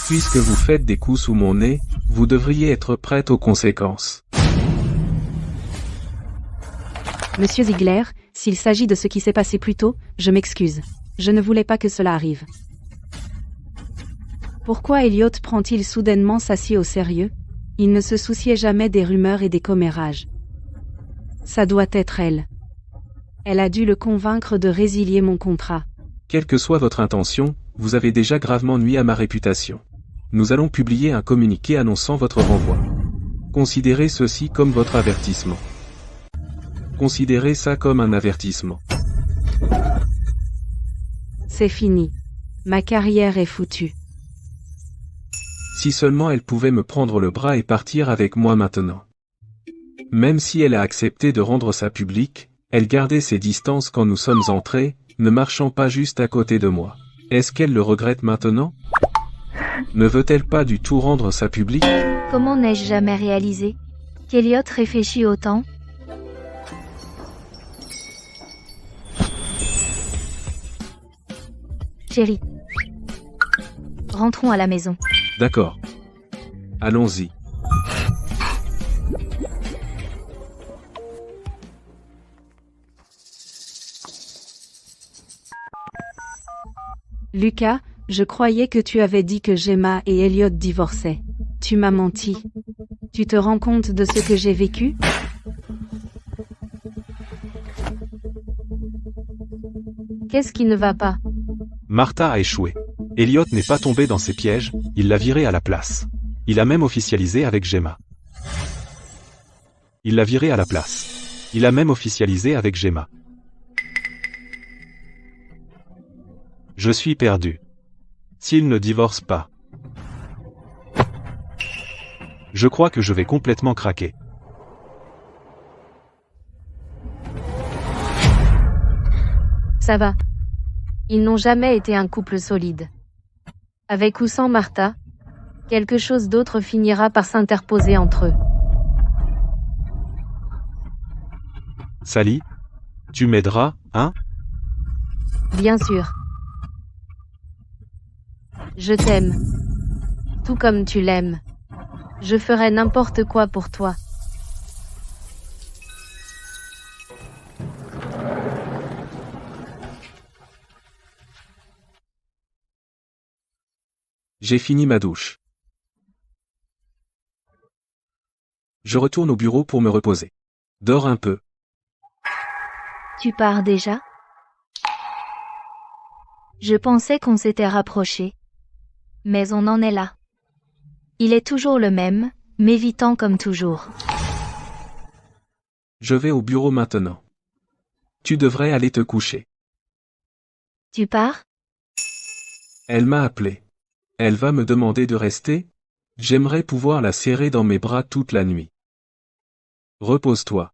Puisque vous faites des coups sous mon nez, vous devriez être prête aux conséquences. Monsieur Ziegler, s'il s'agit de ce qui s'est passé plus tôt, je m'excuse. Je ne voulais pas que cela arrive. Pourquoi Elliot prend-il soudainement ça si au sérieux? Il ne se souciait jamais des rumeurs et des commérages. Ça doit être elle. Elle a dû le convaincre de résilier mon contrat. Quelle que soit votre intention, vous avez déjà gravement nui à ma réputation. Nous allons publier un communiqué annonçant votre renvoi. Considérez ceci comme votre avertissement. Considérez ça comme un avertissement. C'est fini. Ma carrière est foutue. Si seulement elle pouvait me prendre le bras et partir avec moi maintenant. Même si elle a accepté de rendre ça public, elle gardait ses distances quand nous sommes entrés, ne marchant pas juste à côté de moi. Est-ce qu'elle le regrette maintenant? Ne veut-elle pas du tout rendre ça public? Comment n'ai-je jamais réalisé qu'Elliot réfléchit autant? Chérie. Rentrons à la maison. D'accord. Allons-y. Lucas, je croyais que tu avais dit que Gemma et Elliot divorçaient. Tu m'as menti. Tu te rends compte de ce que j'ai vécu? Qu'est-ce qui ne va pas? Martha a échoué. Elliot n'est pas tombé dans ses pièges, il l'a viré à la place. Il a même officialisé avec Gemma. Il l'a viré à la place. Il a même officialisé avec Gemma. Je suis perdu. S'il ne divorce pas, je crois que je vais complètement craquer. Ça va. Ils n'ont jamais été un couple solide. Avec ou sans Martha, quelque chose d'autre finira par s'interposer entre eux. Sally, tu m'aideras, hein? Bien sûr. Je t'aime. Tout comme tu l'aimes. Je ferai n'importe quoi pour toi. J'ai fini ma douche. Je retourne au bureau pour me reposer. Dors un peu. Tu pars déjà? Je pensais qu'on s'était rapprochés. Mais on en est là. Il est toujours le même, m'évitant comme toujours. Je vais au bureau maintenant. Tu devrais aller te coucher. Tu pars? Elle m'a appelé. Elle va me demander de rester? J'aimerais pouvoir la serrer dans mes bras toute la nuit. Repose-toi.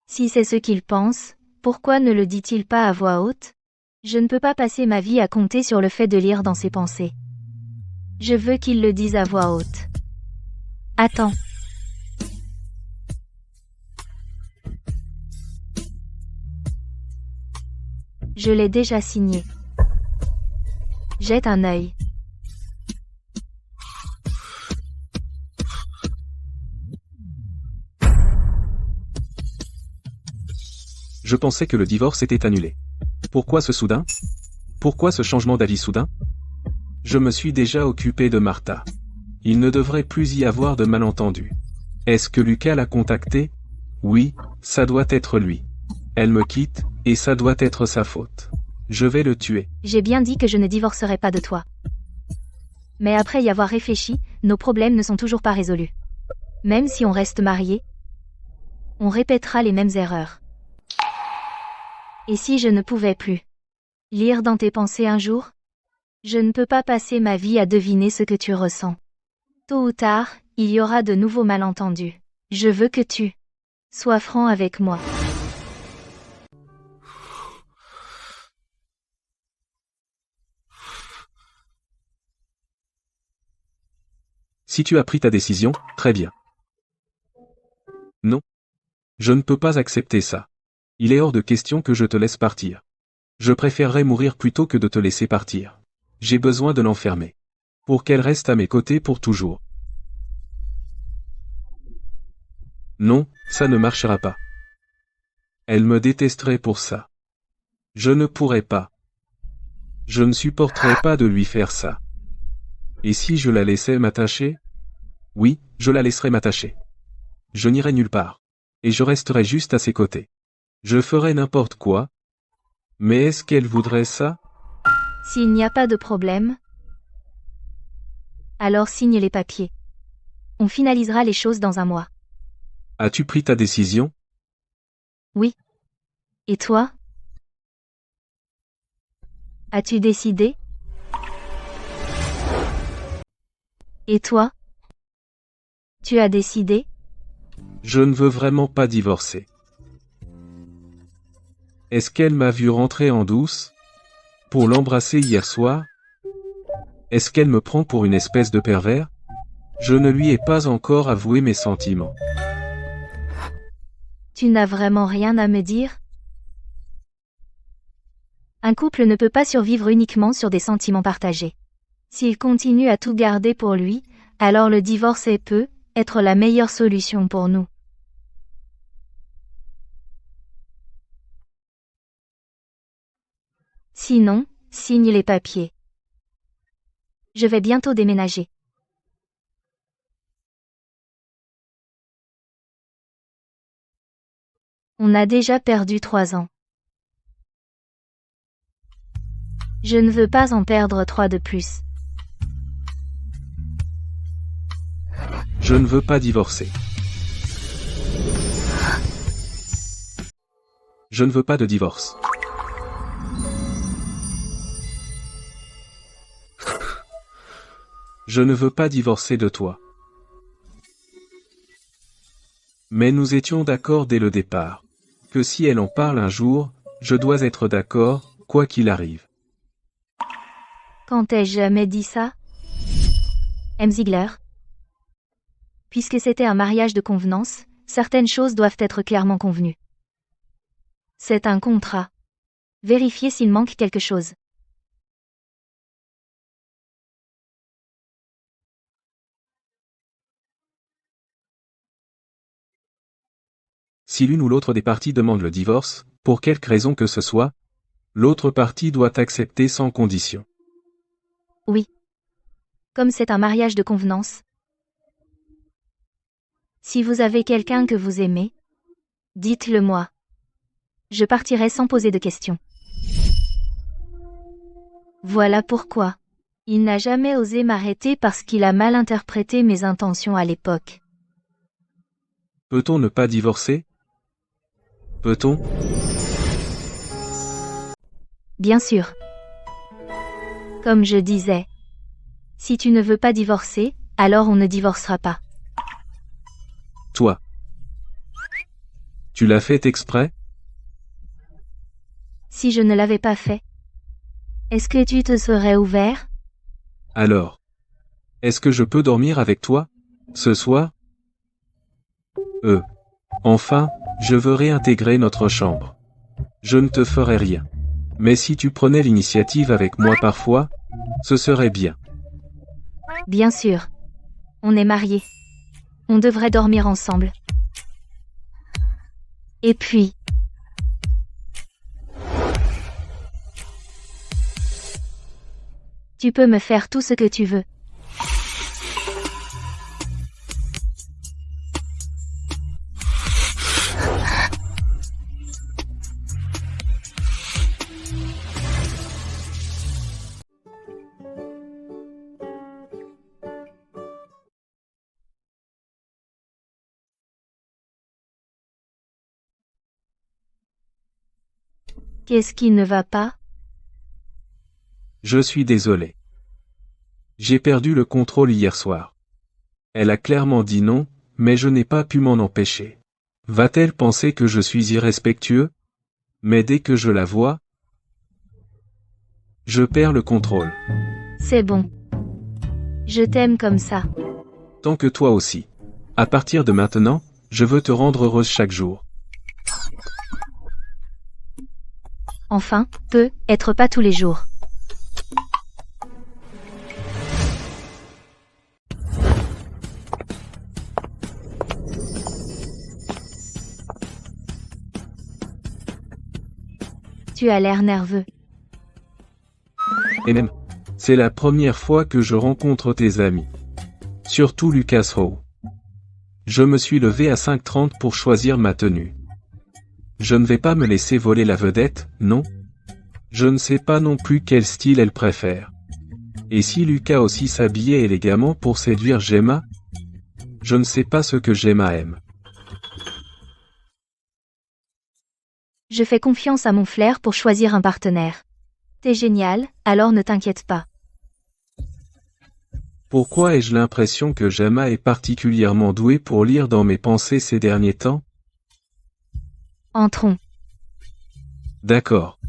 Si c'est ce qu'il pense, pourquoi ne le dit-il pas à voix haute? Je ne peux pas passer ma vie à compter sur le fait de lire dans ses pensées. Je veux qu'il le dise à voix haute. Attends. Je l'ai déjà signé. Jette un œil. Je pensais que le divorce était annulé. Pourquoi ce soudain? Pourquoi ce changement d'avis soudain? Je me suis déjà occupé de Martha. Il ne devrait plus y avoir de malentendu. Est-ce que Lucas l'a contacté? Oui, ça doit être lui. Elle me quitte, et ça doit être sa faute. Je vais le tuer. J'ai bien dit que je ne divorcerai pas de toi. Mais après y avoir réfléchi, nos problèmes ne sont toujours pas résolus. Même si on reste mariés, on répétera les mêmes erreurs. Et si je ne pouvais plus lire dans tes pensées un jour? Je ne peux pas passer ma vie à deviner ce que tu ressens. Tôt ou tard, il y aura de nouveaux malentendus. Je veux que tu sois franc avec moi. Si tu as pris ta décision, très bien. Non. Je ne peux pas accepter ça. Il est hors de question que je te laisse partir. Je préférerais mourir plutôt que de te laisser partir. J'ai besoin de l'enfermer. Pour qu'elle reste à mes côtés pour toujours. Non, ça ne marchera pas. Elle me détesterait pour ça. Je ne pourrais pas. Je ne supporterais pas de lui faire ça. Et si je la laissais m'attacher? Oui, je la laisserais m'attacher. Je n'irai nulle part. Et je resterai juste à ses côtés. Je ferai n'importe quoi. Mais est-ce qu'elle voudrait ça? S'il n'y a pas de problème, alors signe les papiers. On finalisera les choses dans un mois. As-tu pris ta décision? Oui. Et toi? As-tu décidé? Et toi? Tu as décidé? Je ne veux vraiment pas divorcer. Est-ce qu'elle m'a vu rentrer en douce? Pour l'embrasser hier soir? Est-ce qu'elle me prend pour une espèce de pervers? Je ne lui ai pas encore avoué mes sentiments. Tu n'as vraiment rien à me dire? Un couple ne peut pas survivre uniquement sur des sentiments partagés. S'il continue à tout garder pour lui, alors le divorce peut être la meilleure solution pour nous. Sinon, signe les papiers. Je vais bientôt déménager. On a déjà perdu 3 ans. Je ne veux pas en perdre 3 de plus. Je ne veux pas divorcer. Je ne veux pas de divorce. Je ne veux pas divorcer de toi. Mais nous étions d'accord dès le départ. Que si elle en parle un jour, je dois être d'accord, quoi qu'il arrive. Quand ai-je jamais dit ça? M. Ziegler. Puisque c'était un mariage de convenance, certaines choses doivent être clairement convenues. C'est un contrat. Vérifiez s'il manque quelque chose. Si l'une ou l'autre des parties demande le divorce, pour quelque raison que ce soit, l'autre partie doit accepter sans condition. Oui. Comme c'est un mariage de convenance. Si vous avez quelqu'un que vous aimez, dites-le moi. Je partirai sans poser de questions. Voilà pourquoi. Il n'a jamais osé m'arrêter parce qu'il a mal interprété mes intentions à l'époque. Peut-on ne pas divorcer? Peut-on? Bien sûr. Comme je disais. Si tu ne veux pas divorcer, alors on ne divorcera pas. Toi. Tu l'as fait exprès? Si je ne l'avais pas fait, est-ce que tu te serais ouvert? Alors. Est-ce que je peux dormir avec toi, ce soir? Enfin, je veux réintégrer notre chambre. Je ne te ferai rien. Mais si tu prenais l'initiative avec moi parfois, ce serait bien. Bien sûr. On est mariés. On devrait dormir ensemble. Et puis... Tu peux me faire tout ce que tu veux. Qu'est-ce qui ne va pas? Je suis désolé. J'ai perdu le contrôle hier soir. Elle a clairement dit non, mais je n'ai pas pu m'en empêcher. Va-t-elle penser que je suis irrespectueux? Mais dès que je la vois, je perds le contrôle. C'est bon. Je t'aime comme ça. Tant que toi aussi. À partir de maintenant, je veux te rendre heureuse chaque jour. Enfin, peut-être pas tous les jours. Tu as l'air nerveux. Et même, c'est la première fois que je rencontre tes amis. Surtout Lucas Howe. Je me suis levé à 5h30 pour choisir ma tenue. Je ne vais pas me laisser voler la vedette, non? Je ne sais pas non plus quel style elle préfère. Et si Lucas aussi s'habillait élégamment pour séduire Gemma? Je ne sais pas ce que Gemma aime. Je fais confiance à mon flair pour choisir un partenaire. T'es génial, alors ne t'inquiète pas. Pourquoi ai-je l'impression que Gemma est particulièrement douée pour lire dans mes pensées ces derniers temps? Entrons. D'accord.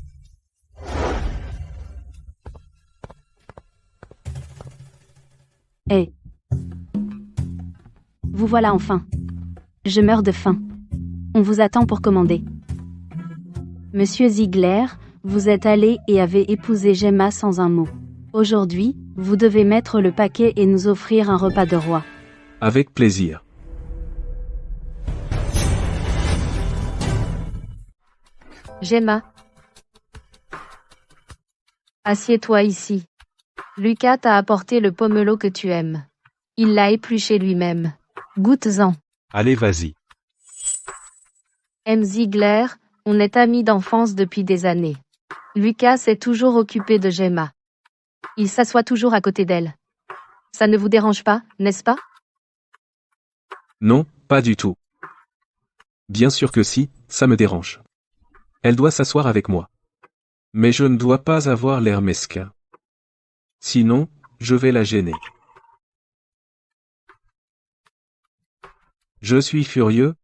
Hé. Vous voilà enfin. Je meurs de faim. On vous attend pour commander. Monsieur Ziegler, vous êtes allé et avez épousé Gemma sans un mot. Aujourd'hui, vous devez mettre le paquet et nous offrir un repas de roi. Avec plaisir. Gemma. Assieds-toi ici. Lucas t'a apporté le pomelo que tu aimes. Il l'a épluché lui-même. Goûte-en. Allez, vas-y. M. Ziegler, on est amis d'enfance depuis des années. Lucas est toujours occupé de Gemma. Il s'assoit toujours à côté d'elle. Ça ne vous dérange pas, n'est-ce pas? Non, pas du tout. Bien sûr que si, ça me dérange. Elle doit s'asseoir avec moi. Mais je ne dois pas avoir l'air mesquin. Sinon, je vais la gêner. Je suis furieux,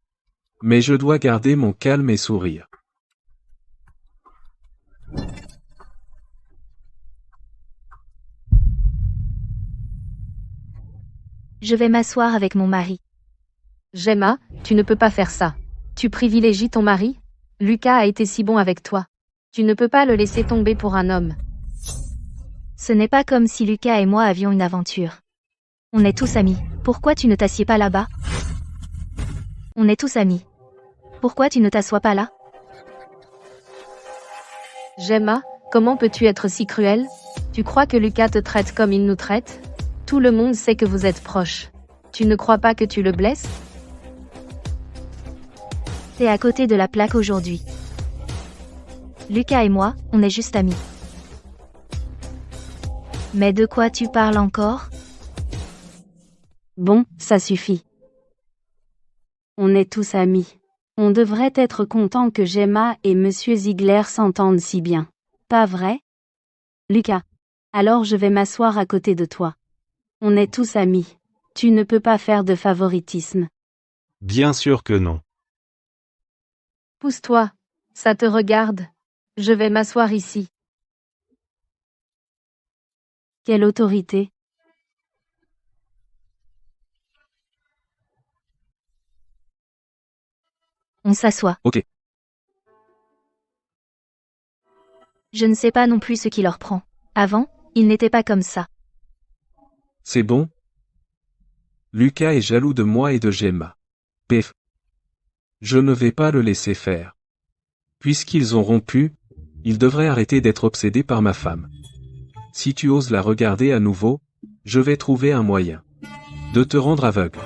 mais je dois garder mon calme et sourire. Je vais m'asseoir avec mon mari. Gemma, tu ne peux pas faire ça. Tu privilégies ton mari? Lucas a été si bon avec toi. Tu ne peux pas le laisser tomber pour un homme. Ce n'est pas comme si Lucas et moi avions une aventure. On est tous amis. Pourquoi tu ne t'assieds pas là-bas? On est tous amis. Pourquoi tu ne t'assois pas là? Gemma, comment peux-tu être si cruelle? Tu crois que Lucas te traite comme il nous traite? Tout le monde sait que vous êtes proches. Tu ne crois pas que tu le blesses? T'es à côté de la plaque aujourd'hui. Lucas et moi, on est juste amis. Mais de quoi tu parles encore? Bon, ça suffit. On est tous amis. On devrait être content que Gemma et Monsieur Ziegler s'entendent si bien. Pas vrai? Lucas. Alors je vais m'asseoir à côté de toi. On est tous amis. Tu ne peux pas faire de favoritisme. Bien sûr que non. Pousse-toi. Ça te regarde. Je vais m'asseoir ici. Quelle autorité? On s'assoit. Ok. Je ne sais pas non plus ce qui leur prend. Avant, ils n'étaient pas comme ça. C'est bon? Lucas est jaloux de moi et de Gemma. Pef. Je ne vais pas le laisser faire. Puisqu'ils ont rompu, ils devraient arrêter d'être obsédés par ma femme. Si tu oses la regarder à nouveau, je vais trouver un moyen de te rendre aveugle.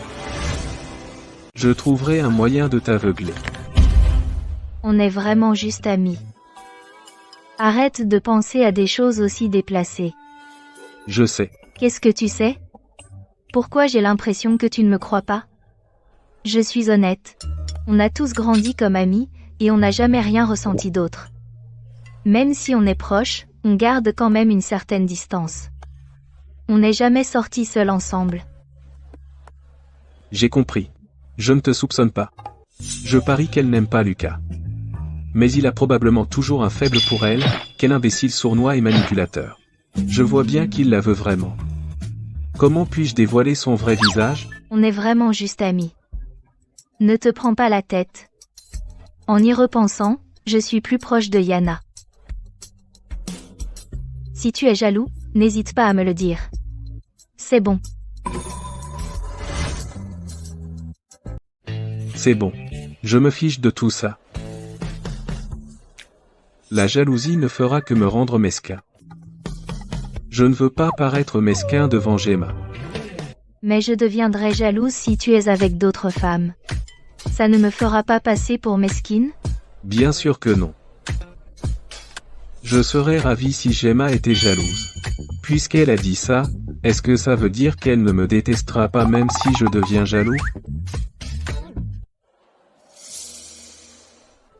Je trouverai un moyen de t'aveugler. On est vraiment juste amis. Arrête de penser à des choses aussi déplacées. Je sais. Qu'est-ce que tu sais? Pourquoi j'ai l'impression que tu ne me crois pas? Je suis honnête. On a tous grandi comme amis, et on n'a jamais rien ressenti d'autre. Même si on est proche, on garde quand même une certaine distance. On n'est jamais sortis seuls ensemble. J'ai compris. Je ne te soupçonne pas. Je parie qu'elle n'aime pas Lucas. Mais il a probablement toujours un faible pour elle, quel imbécile sournois et manipulateur. Je vois bien qu'il la veut vraiment. Comment puis-je dévoiler son vrai visage? On est vraiment juste amis. Ne te prends pas la tête. En y repensant, je suis plus proche de Yana. Si tu es jaloux, n'hésite pas à me le dire. C'est bon. C'est bon. Je me fiche de tout ça. La jalousie ne fera que me rendre mesquin. Je ne veux pas paraître mesquin devant Gemma. Mais je deviendrai jalouse si tu es avec d'autres femmes. Ça ne me fera pas passer pour mesquine? Bien sûr que non. Je serais ravi si Gemma était jalouse. Puisqu'elle a dit ça, est-ce que ça veut dire qu'elle ne me détestera pas même si je deviens jaloux?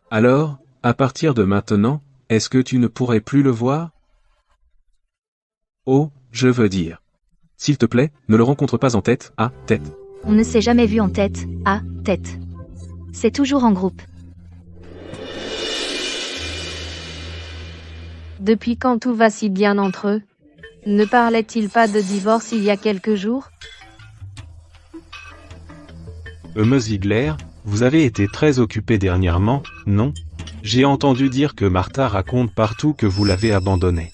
Alors, à partir de maintenant, est-ce que tu ne pourrais plus le voir? Oh, je veux dire. S'il te plaît, ne le rencontre pas en tête à tête. On ne s'est jamais vu en tête à tête. C'est toujours en groupe. Depuis quand tout va si bien entre eux? Ne parlait-il pas de divorce il y a quelques jours? Monsieur Ziegler, vous avez été très occupé dernièrement, non? J'ai entendu dire que Martha raconte partout que vous l'avez abandonnée.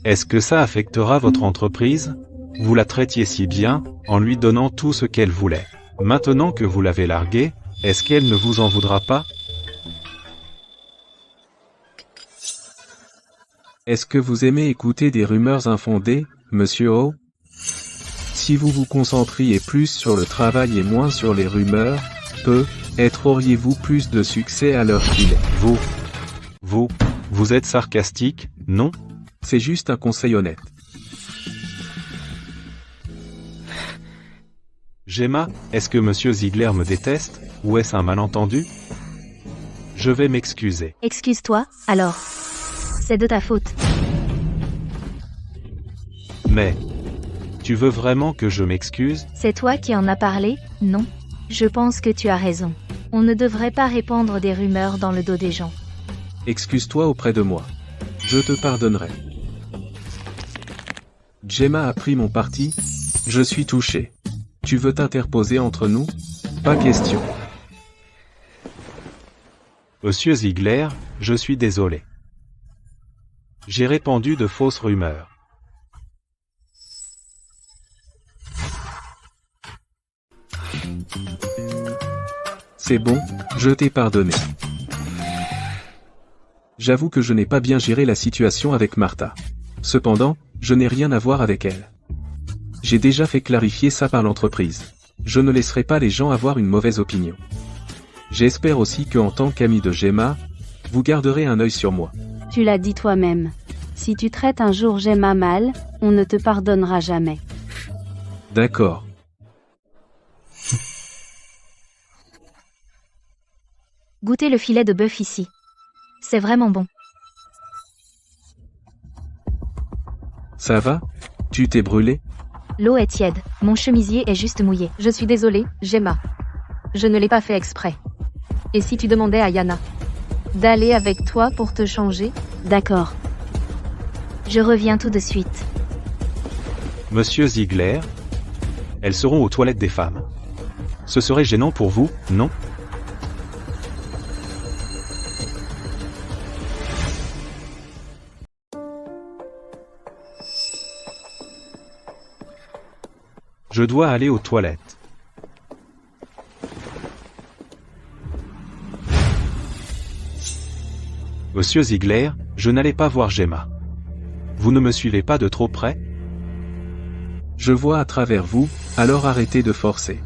Est-ce que ça affectera votre entreprise? Vous la traitiez si bien, en lui donnant tout ce qu'elle voulait. Maintenant que vous l'avez larguée, est-ce qu'elle ne vous en voudra pas? Est-ce que vous aimez écouter des rumeurs infondées, monsieur O? Si vous vous concentriez plus sur le travail et moins sur les rumeurs, peut-être auriez-vous plus de succès à l'heure qu'il est. Vous êtes sarcastique, non? C'est juste un conseil honnête. Gemma, est-ce que monsieur Ziegler me déteste, ou est-ce un malentendu? Je vais m'excuser. Excuse-toi, alors. C'est de ta faute. Mais, tu veux vraiment que je m'excuse? C'est toi qui en as parlé, non? Je pense que tu as raison. On ne devrait pas répandre des rumeurs dans le dos des gens. Excuse-toi auprès de moi. Je te pardonnerai. Gemma a pris mon parti. Je suis touché. Tu veux t'interposer entre nous? Pas question. Monsieur Ziegler, je suis désolé. J'ai répandu de fausses rumeurs. C'est bon, je t'ai pardonné. J'avoue que je n'ai pas bien géré la situation avec Martha. Cependant, je n'ai rien à voir avec elle. J'ai déjà fait clarifier ça par l'entreprise. Je ne laisserai pas les gens avoir une mauvaise opinion. J'espère aussi que en tant qu'ami de Gemma, vous garderez un œil sur moi. Tu l'as dit toi-même. Si tu traites un jour Gemma mal, on ne te pardonnera jamais. D'accord. Goûtez le filet de bœuf ici. C'est vraiment bon. Ça va? Tu t'es brûlé? L'eau est tiède, mon chemisier est juste mouillé. Je suis désolée, Gemma. Je ne l'ai pas fait exprès. Et si tu demandais à Yana d'aller avec toi pour te changer? D'accord. Je reviens tout de suite. Monsieur Ziegler? Elles seront aux toilettes des femmes. Ce serait gênant pour vous, non? Je dois aller aux toilettes. Monsieur Ziegler, je n'allais pas voir Gemma. Vous ne me suivez pas de trop près? Je vois à travers vous, alors arrêtez de forcer.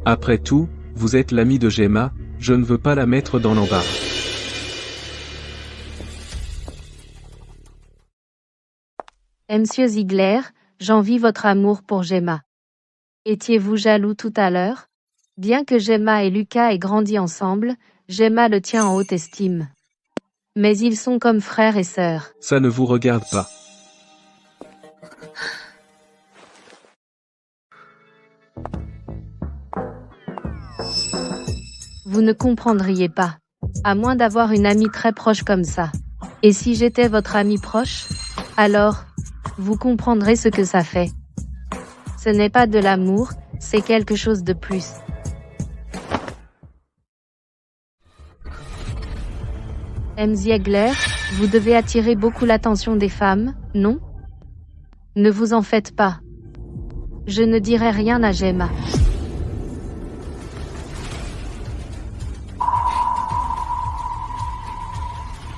Après tout, vous êtes l'ami de Gemma, je ne veux pas la mettre dans l'embarras. Monsieur Ziegler, j'envie votre amour pour Gemma. Étiez-vous jaloux tout à l'heure? Bien que Gemma et Lucas aient grandi ensemble, Gemma le tient en haute estime. Mais ils sont comme frères et sœurs. Ça ne vous regarde pas. Vous ne comprendriez pas. À moins d'avoir une amie très proche comme ça. Et si j'étais votre amie proche? Alors, vous comprendrez ce que ça fait. Ce n'est pas de l'amour, c'est quelque chose de plus. M. Ziegler, vous devez attirer beaucoup l'attention des femmes, non? Ne vous en faites pas. Je ne dirai rien à Gemma.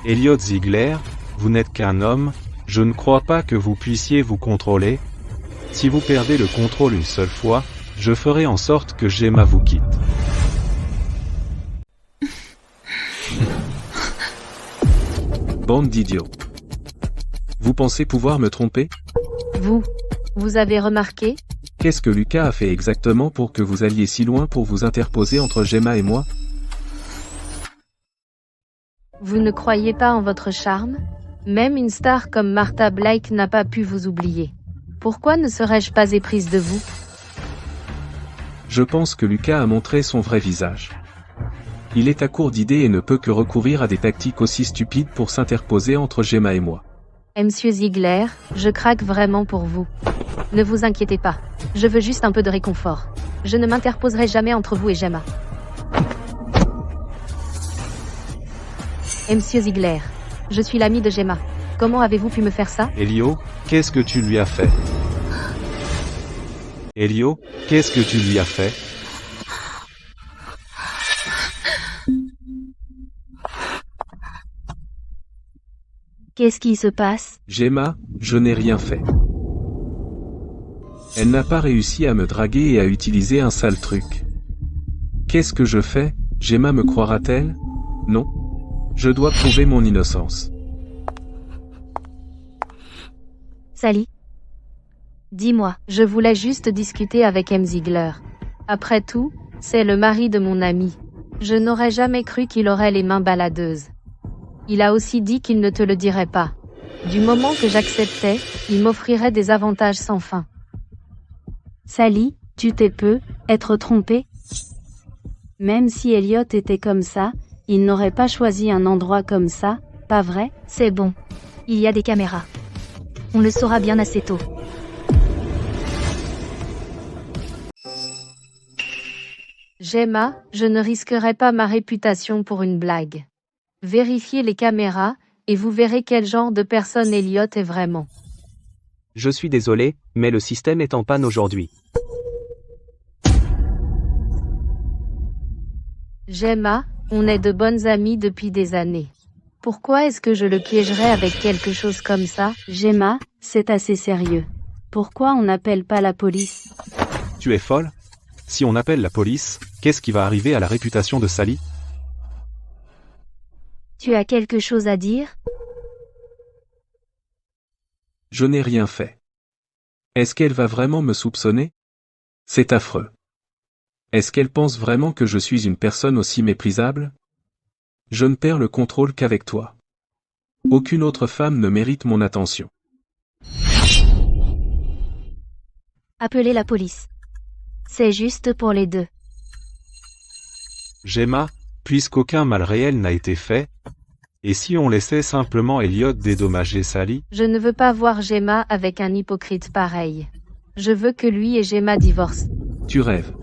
Elliot Ziegler, vous n'êtes qu'un homme, je ne crois pas que vous puissiez vous contrôler. Si vous perdez le contrôle une seule fois, je ferai en sorte que Gemma vous quitte. Bande d'idiots. Vous pensez pouvoir me tromper? Vous avez remarqué? Qu'est-ce que Lucas a fait exactement pour que vous alliez si loin pour vous interposer entre Gemma et moi? Vous ne croyez pas en votre charme? Même une star comme Martha Blake n'a pas pu vous oublier. Pourquoi ne serais-je pas éprise de vous? Je pense que Lucas a montré son vrai visage. Il est à court d'idées et ne peut que recourir à des tactiques aussi stupides pour s'interposer entre Gemma et moi. Monsieur Ziegler, je craque vraiment pour vous. Ne vous inquiétez pas. Je veux juste un peu de réconfort. Je ne m'interposerai jamais entre vous et Gemma. Monsieur Ziegler, je suis l'ami de Gemma. Comment avez-vous pu me faire ça? Elio, qu'est-ce que tu lui as fait? Elio, qu'est-ce que tu lui as fait? Qu'est-ce qui se passe? Gemma, je n'ai rien fait. Elle n'a pas réussi à me draguer et à utiliser un sale truc. Qu'est-ce que je fais? Gemma me croira-t-elle? Non. Je dois prouver mon innocence. Sally? Dis-moi. Je voulais juste discuter avec M. Ziegler. Après tout, c'est le mari de mon ami. Je n'aurais jamais cru qu'il aurait les mains baladeuses. Il a aussi dit qu'il ne te le dirait pas. Du moment que j'acceptais, il m'offrirait des avantages sans fin. Sally, tu t'es peu être trompée? Même si Elliot était comme ça, il n'aurait pas choisi un endroit comme ça, pas vrai? C'est bon. Il y a des caméras. On le saura bien assez tôt. Gemma, je ne risquerai pas ma réputation pour une blague. Vérifiez les caméras, et vous verrez quel genre de personne Elliot est vraiment. Je suis désolé, mais le système est en panne aujourd'hui. Gemma, on est de bonnes amies depuis des années. Pourquoi est-ce que je le piégerais avec quelque chose comme ça? Gemma, c'est assez sérieux. Pourquoi on n'appelle pas la police? Tu es folle? Si on appelle la police, qu'est-ce qui va arriver à la réputation de Sally? Tu as quelque chose à dire? Je n'ai rien fait. Est-ce qu'elle va vraiment me soupçonner? C'est affreux. Est-ce qu'elle pense vraiment que je suis une personne aussi méprisable? Je ne perds le contrôle qu'avec toi. Aucune autre femme ne mérite mon attention. Appelez la police. C'est juste pour les deux. Gemma, puisqu'aucun mal réel n'a été fait, et si on laissait simplement Elliot dédommager Sally? Je ne veux pas voir Gemma avec un hypocrite pareil. Je veux que lui et Gemma divorcent. Tu rêves.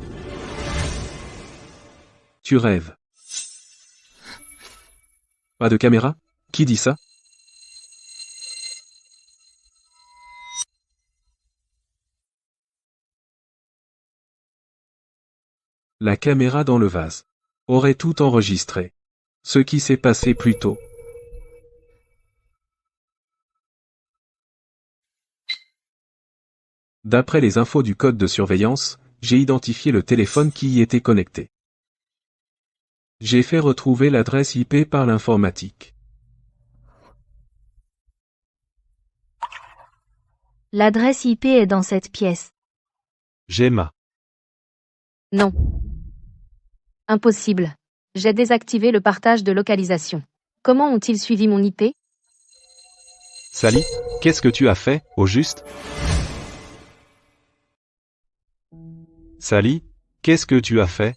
Tu rêves. Pas de caméra? Qui dit ça? La caméra dans le vase aurait tout enregistré. Ce qui s'est passé plus tôt. D'après les infos du code de surveillance, j'ai identifié le téléphone qui y était connecté. J'ai fait retrouver l'adresse IP par l'informatique. L'adresse IP est dans cette pièce. Gemma. Non. Impossible. J'ai désactivé le partage de localisation. Comment ont-ils suivi mon IP? Sally, qu'est-ce que tu as fait, au juste? Sally, qu'est-ce que tu as fait?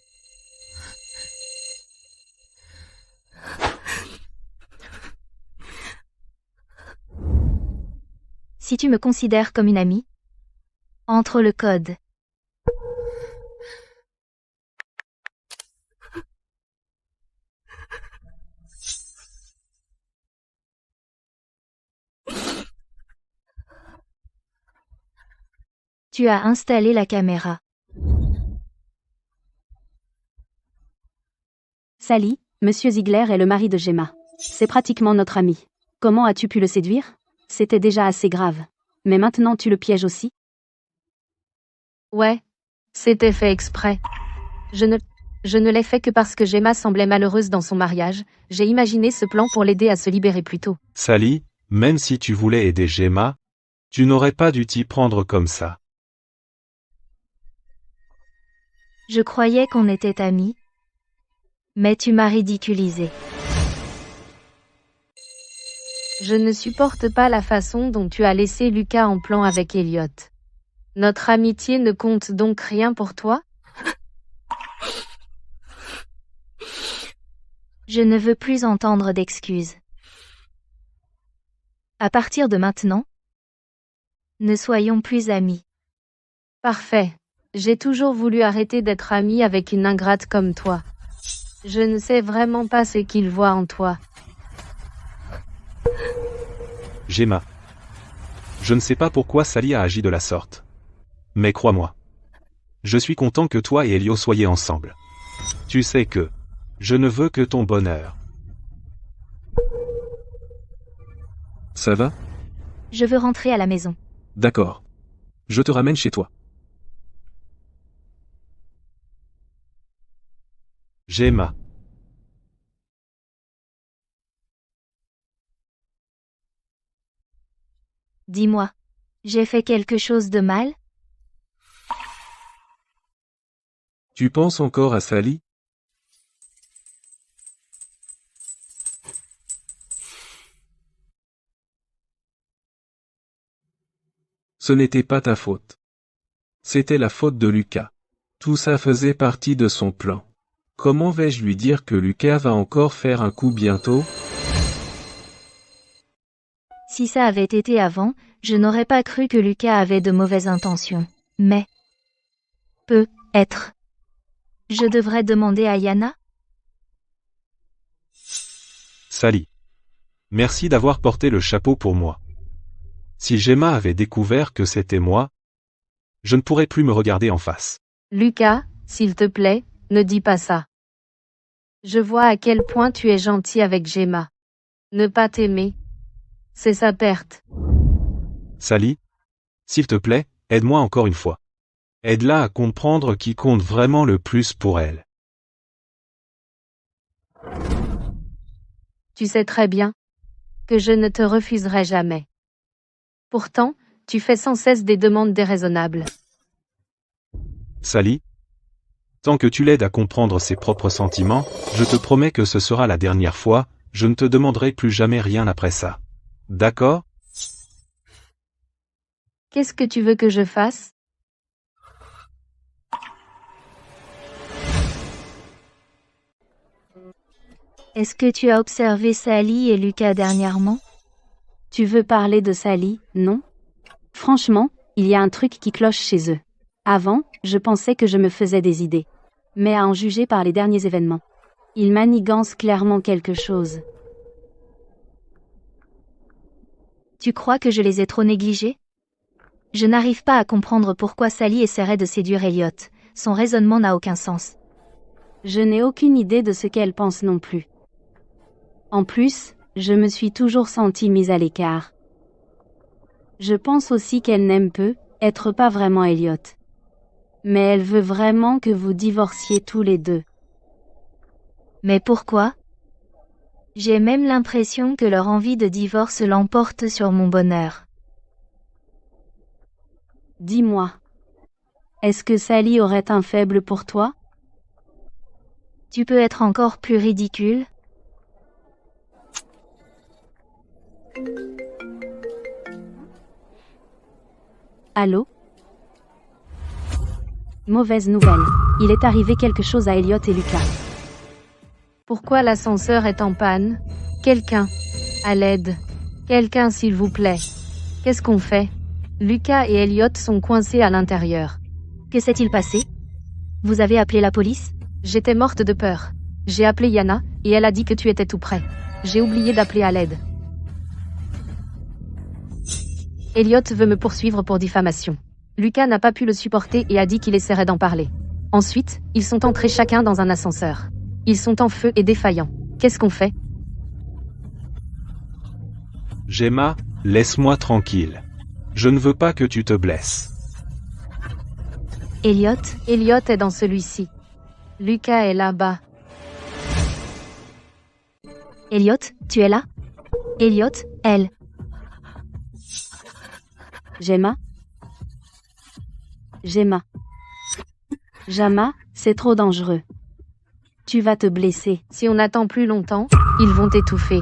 Si tu me considères comme une amie, entre le code. Tu as installé la caméra. Sally, Monsieur Ziegler est le mari de Gemma. C'est pratiquement notre ami. Comment as-tu pu le séduire? C'était déjà assez grave. Mais maintenant tu le pièges aussi? Ouais. C'était fait exprès. Je ne l'ai fait que parce que Gemma semblait malheureuse dans son mariage. J'ai imaginé ce plan pour l'aider à se libérer plus tôt. Sally, même si tu voulais aider Gemma, tu n'aurais pas dû t'y prendre comme ça. Je croyais qu'on était amis. Mais tu m'as ridiculisé. Je ne supporte pas la façon dont tu as laissé Lucas en plan avec Elliot. Notre amitié ne compte donc rien pour toi? Je ne veux plus entendre d'excuses. À partir de maintenant, ne soyons plus amis. Parfait. J'ai toujours voulu arrêter d'être amie avec une ingrate comme toi. Je ne sais vraiment pas ce qu'il voit en toi. Gemma. Je ne sais pas pourquoi Sally a agi de la sorte. Mais crois-moi. Je suis content que toi et Elio soyez ensemble. Tu sais que je ne veux que ton bonheur. Ça va? Je veux rentrer à la maison. D'accord. Je te ramène chez toi. Gemma. Dis-moi. J'ai fait quelque chose de mal? Tu penses encore à Sally? Ce n'était pas ta faute. C'était la faute de Lucas. Tout ça faisait partie de son plan. Comment vais-je lui dire que Lucas va encore faire un coup bientôt? Si ça avait été avant, je n'aurais pas cru que Lucas avait de mauvaises intentions. Mais... peut-être. Je devrais demander à Yana? Sally. Merci d'avoir porté le chapeau pour moi. Si Gemma avait découvert que c'était moi, je ne pourrais plus me regarder en face. Lucas, s'il te plaît, ne dis pas ça. Je vois à quel point tu es gentil avec Gemma. Ne pas t'aimer, c'est sa perte. Sally, s'il te plaît, aide-moi encore une fois. Aide-la à comprendre qui compte vraiment le plus pour elle. Tu sais très bien que je ne te refuserai jamais. Pourtant, tu fais sans cesse des demandes déraisonnables. Sally? Tant que tu l'aides à comprendre ses propres sentiments, je te promets que ce sera la dernière fois, je ne te demanderai plus jamais rien après ça. D'accord? Qu'est-ce que tu veux que je fasse? Est-ce que tu as observé Sally et Lucas dernièrement? Tu veux parler de Sally, non? Franchement, il y a un truc qui cloche chez eux. Avant, je pensais que je me faisais des idées. Mais à en juger par les derniers événements, ils manigancent clairement quelque chose. Tu crois que je les ai trop négligés? Je n'arrive pas à comprendre pourquoi Sally essaierait de séduire Elliot. Son raisonnement n'a aucun sens. Je n'ai aucune idée de ce qu'elle pense non plus. En plus, je me suis toujours sentie mise à l'écart. Je pense aussi qu'elle n'aime être pas vraiment Elliot. Mais elle veut vraiment que vous divorciez tous les deux. Mais pourquoi? J'ai même l'impression que leur envie de divorce l'emporte sur mon bonheur. Dis-moi. Est-ce que Sally aurait un faible pour toi? Tu peux être encore plus ridicule? Allô? Mauvaise nouvelle. Il est arrivé quelque chose à Elliot et Lucas. Pourquoi l'ascenseur est en panne? Quelqu'un. À l'aide. Quelqu'un s'il vous plaît. Qu'est-ce qu'on fait? Lucas et Elliot sont coincés à l'intérieur. Que s'est-il passé? Vous avez appelé la police? J'étais morte de peur. J'ai appelé Yana, et elle a dit que tu étais tout près. J'ai oublié d'appeler à l'aide. Elliot veut me poursuivre pour diffamation. Lucas n'a pas pu le supporter et a dit qu'il essaierait d'en parler. Ensuite, ils sont entrés chacun dans un ascenseur. Ils sont en feu et défaillants. Qu'est-ce qu'on fait? Gemma, laisse-moi tranquille. Je ne veux pas que tu te blesses. Elliot? Elliot est dans celui-ci. Lucas est là-bas. Elliot, tu es là? Elliot, elle. Gemma? Gemma. Jama, c'est trop dangereux. Tu vas te blesser. Si on attend plus longtemps, ils vont t'étouffer.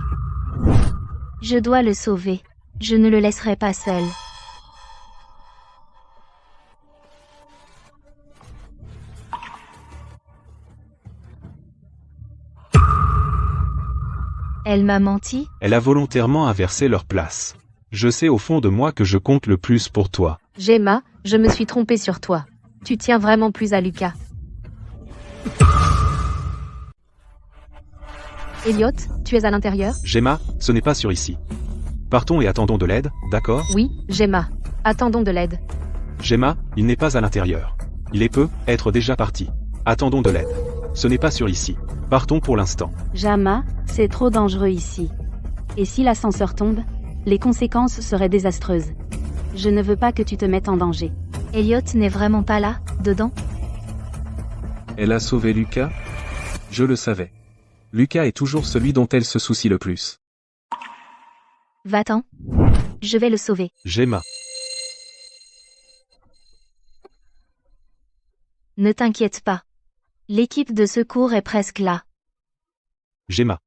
Je dois le sauver. Je ne le laisserai pas seul. Elle m'a menti? Elle a volontairement inversé leur place. Je sais au fond de moi que je compte le plus pour toi. Gemma, je me suis trompée sur toi. Tu tiens vraiment plus à Lucas. Elliot, tu es à l'intérieur? Gemma, ce n'est pas sur ici. Partons et attendons de l'aide, d'accord? Oui, Gemma. Attendons de l'aide. Gemma, il n'est pas à l'intérieur. Il est peut être déjà parti. Attendons de l'aide. Ce n'est pas sur ici. Partons pour l'instant. Jama, c'est trop dangereux ici. Et si l'ascenseur tombe, les conséquences seraient désastreuses. Je ne veux pas que tu te mettes en danger. Elliot n'est vraiment pas là, dedans? Elle a sauvé Lucas? Je le savais. Lucas est toujours celui dont elle se soucie le plus. Va-t'en. Je vais le sauver. Gemma. Ne t'inquiète pas. L'équipe de secours est presque là. Gemma.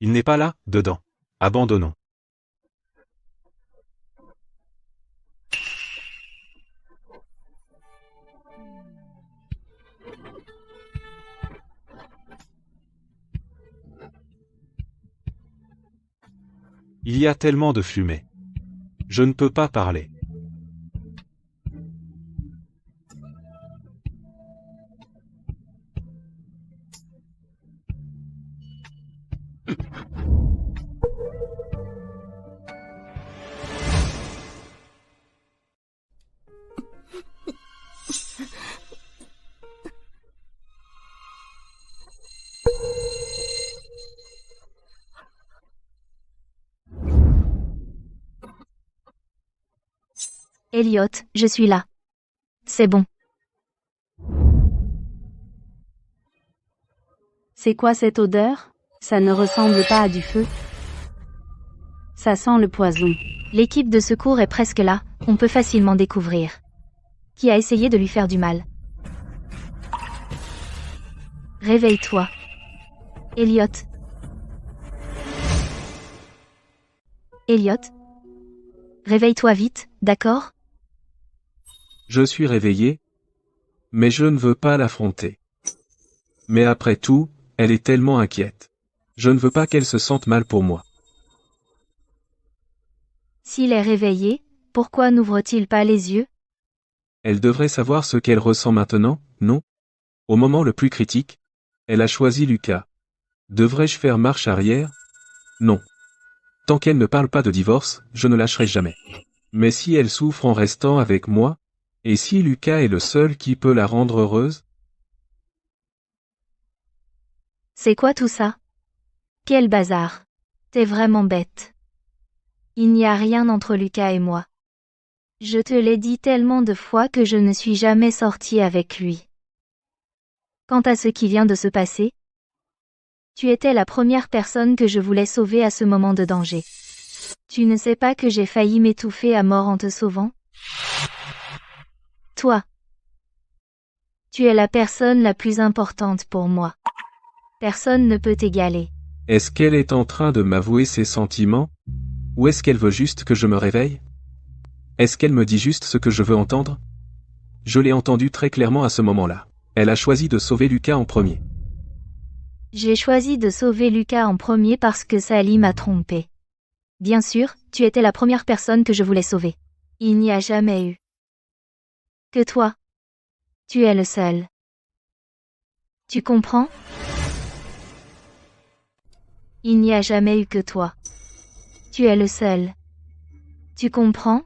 Il n'est pas là, dedans. Abandonnons. Il y a tellement de fumée. Je ne peux pas parler. Elliot, je suis là. C'est bon. C'est quoi cette odeur? Ça ne ressemble pas à du feu. Ça sent le poison. L'équipe de secours est presque là, on peut facilement découvrir. Qui a essayé de lui faire du mal? Réveille-toi. Elliot. Elliot. Réveille-toi vite, d'accord? Je suis réveillé, mais je ne veux pas l'affronter. Mais après tout, elle est tellement inquiète. Je ne veux pas qu'elle se sente mal pour moi. S'il est réveillé, pourquoi n'ouvre-t-il pas les yeux? Elle devrait savoir ce qu'elle ressent maintenant, non? Au moment le plus critique, elle a choisi Lucas. Devrais-je faire marche arrière? Non. Tant qu'elle ne parle pas de divorce, je ne lâcherai jamais. Mais si elle souffre en restant avec moi, et si Lucas est le seul qui peut la rendre heureuse? C'est quoi tout ça? Quel bazar. T'es vraiment bête. Il n'y a rien entre Lucas et moi. Je te l'ai dit tellement de fois que je ne suis jamais sortie avec lui. Quant à ce qui vient de se passer, tu étais la première personne que je voulais sauver à ce moment de danger. Tu ne sais pas que j'ai failli m'étouffer à mort en te sauvant? Toi. Tu es la personne la plus importante pour moi. Personne ne peut t'égaler. Est-ce qu'elle est en train de m'avouer ses sentiments? Ou est-ce qu'elle veut juste que je me réveille? Est-ce qu'elle me dit juste ce que je veux entendre? Je l'ai entendu très clairement à ce moment-là. Elle a choisi de sauver Lucas en premier. J'ai choisi de sauver Lucas en premier parce que Sally m'a trompé. Bien sûr, tu étais la première personne que je voulais sauver. Il n'y a jamais eu que toi. Tu es le seul. Tu comprends? Il n'y a jamais eu que toi. Tu es le seul. Tu comprends?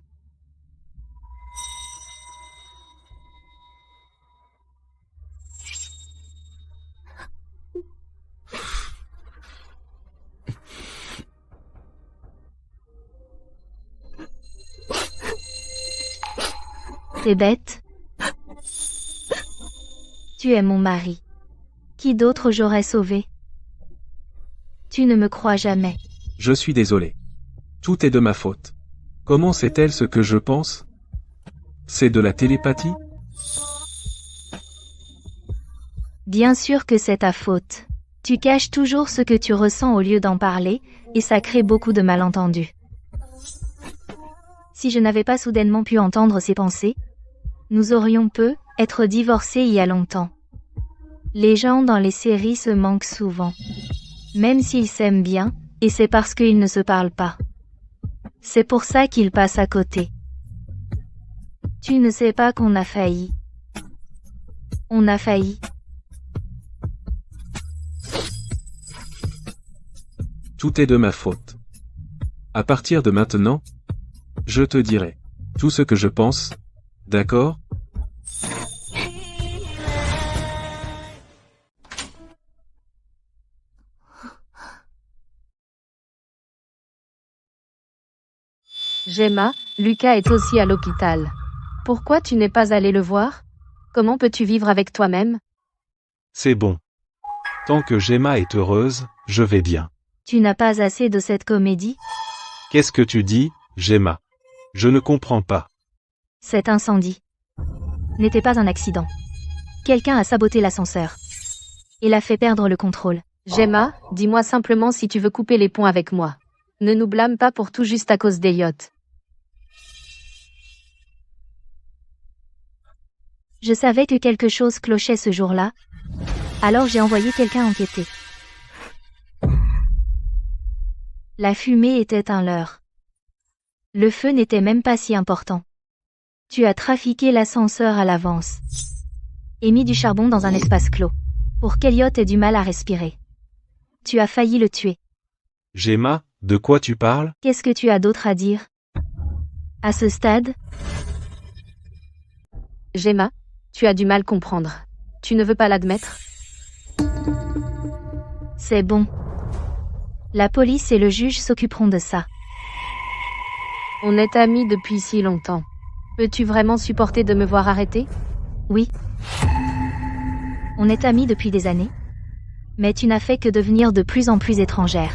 T'es bête? Tu es mon mari. Qui d'autre j'aurais sauvé? Tu ne me crois jamais. Je suis désolé. Tout est de ma faute. Comment sait-elle ce que je pense? C'est de la télépathie? Bien sûr que c'est ta faute. Tu caches toujours ce que tu ressens au lieu d'en parler, et ça crée beaucoup de malentendus. Si je n'avais pas soudainement pu entendre ses pensées, nous aurions être divorcés il y a longtemps. Les gens dans les séries se manquent souvent. Même s'ils s'aiment bien, et c'est parce qu'ils ne se parlent pas. C'est pour ça qu'ils passent à côté. Tu ne sais pas qu'on a failli. On a failli. Tout est de ma faute. À partir de maintenant, je te dirai tout ce que je pense, d'accord? Gemma, Lucas est aussi à l'hôpital. Pourquoi tu n'es pas allé le voir? Comment peux-tu vivre avec toi-même? C'est bon. Tant que Gemma est heureuse, je vais bien. Tu n'as pas assez de cette comédie? Qu'est-ce que tu dis, Gemma? Je ne comprends pas. Cet incendie n'était pas un accident. Quelqu'un a saboté l'ascenseur et l'a fait perdre le contrôle. Gemma, dis-moi simplement si tu veux couper les ponts avec moi. Ne nous blâme pas pour tout juste à cause d'Elliot. Je savais que quelque chose clochait ce jour-là, alors j'ai envoyé quelqu'un enquêter. La fumée était un leurre. Le feu n'était même pas si important. Tu as trafiqué l'ascenseur à l'avance et mis du charbon dans un espace clos, pour qu'Elliot ait du mal à respirer. Tu as failli le tuer. Gemma, de quoi tu parles? Qu'est-ce que tu as d'autre à dire? À ce stade? Gemma, tu as du mal comprendre. Tu ne veux pas l'admettre? C'est bon. La police et le juge s'occuperont de ça. On est amis depuis si longtemps. Peux-tu vraiment supporter de me voir arrêter? Oui. On est amis depuis des années. Mais tu n'as fait que devenir de plus en plus étrangère.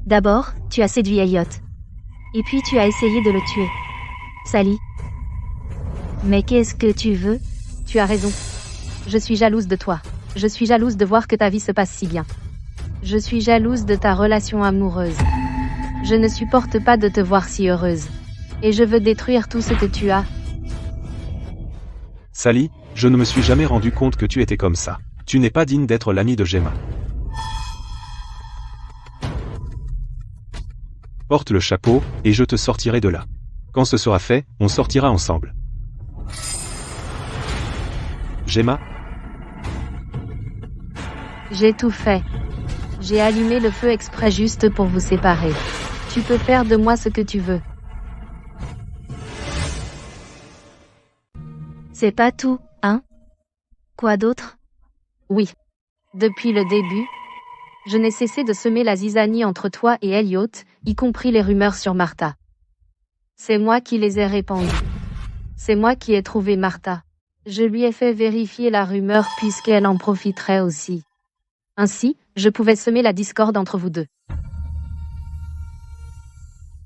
D'abord, tu as séduit Elliot. Et puis tu as essayé de le tuer. Sally. Mais qu'est-ce que tu veux? Tu as raison. Je suis jalouse de toi. Je suis jalouse de voir que ta vie se passe si bien. Je suis jalouse de ta relation amoureuse. Je ne supporte pas de te voir si heureuse. Et je veux détruire tout ce que tu as. Sally, je ne me suis jamais rendu compte que tu étais comme ça. Tu n'es pas digne d'être l'ami de Gemma. Porte le chapeau, et je te sortirai de là. Quand ce sera fait, on sortira ensemble. Gemma? J'ai tout fait. J'ai allumé le feu exprès juste pour vous séparer. Tu peux faire de moi ce que tu veux. C'est pas tout, hein? Quoi d'autre? Oui. Depuis le début, je n'ai cessé de semer la zizanie entre toi et Elliot, y compris les rumeurs sur Martha. C'est moi qui les ai répandues. C'est moi qui ai trouvé Martha. Je lui ai fait vérifier la rumeur puisqu'elle en profiterait aussi. Ainsi, je pouvais semer la discorde entre vous deux.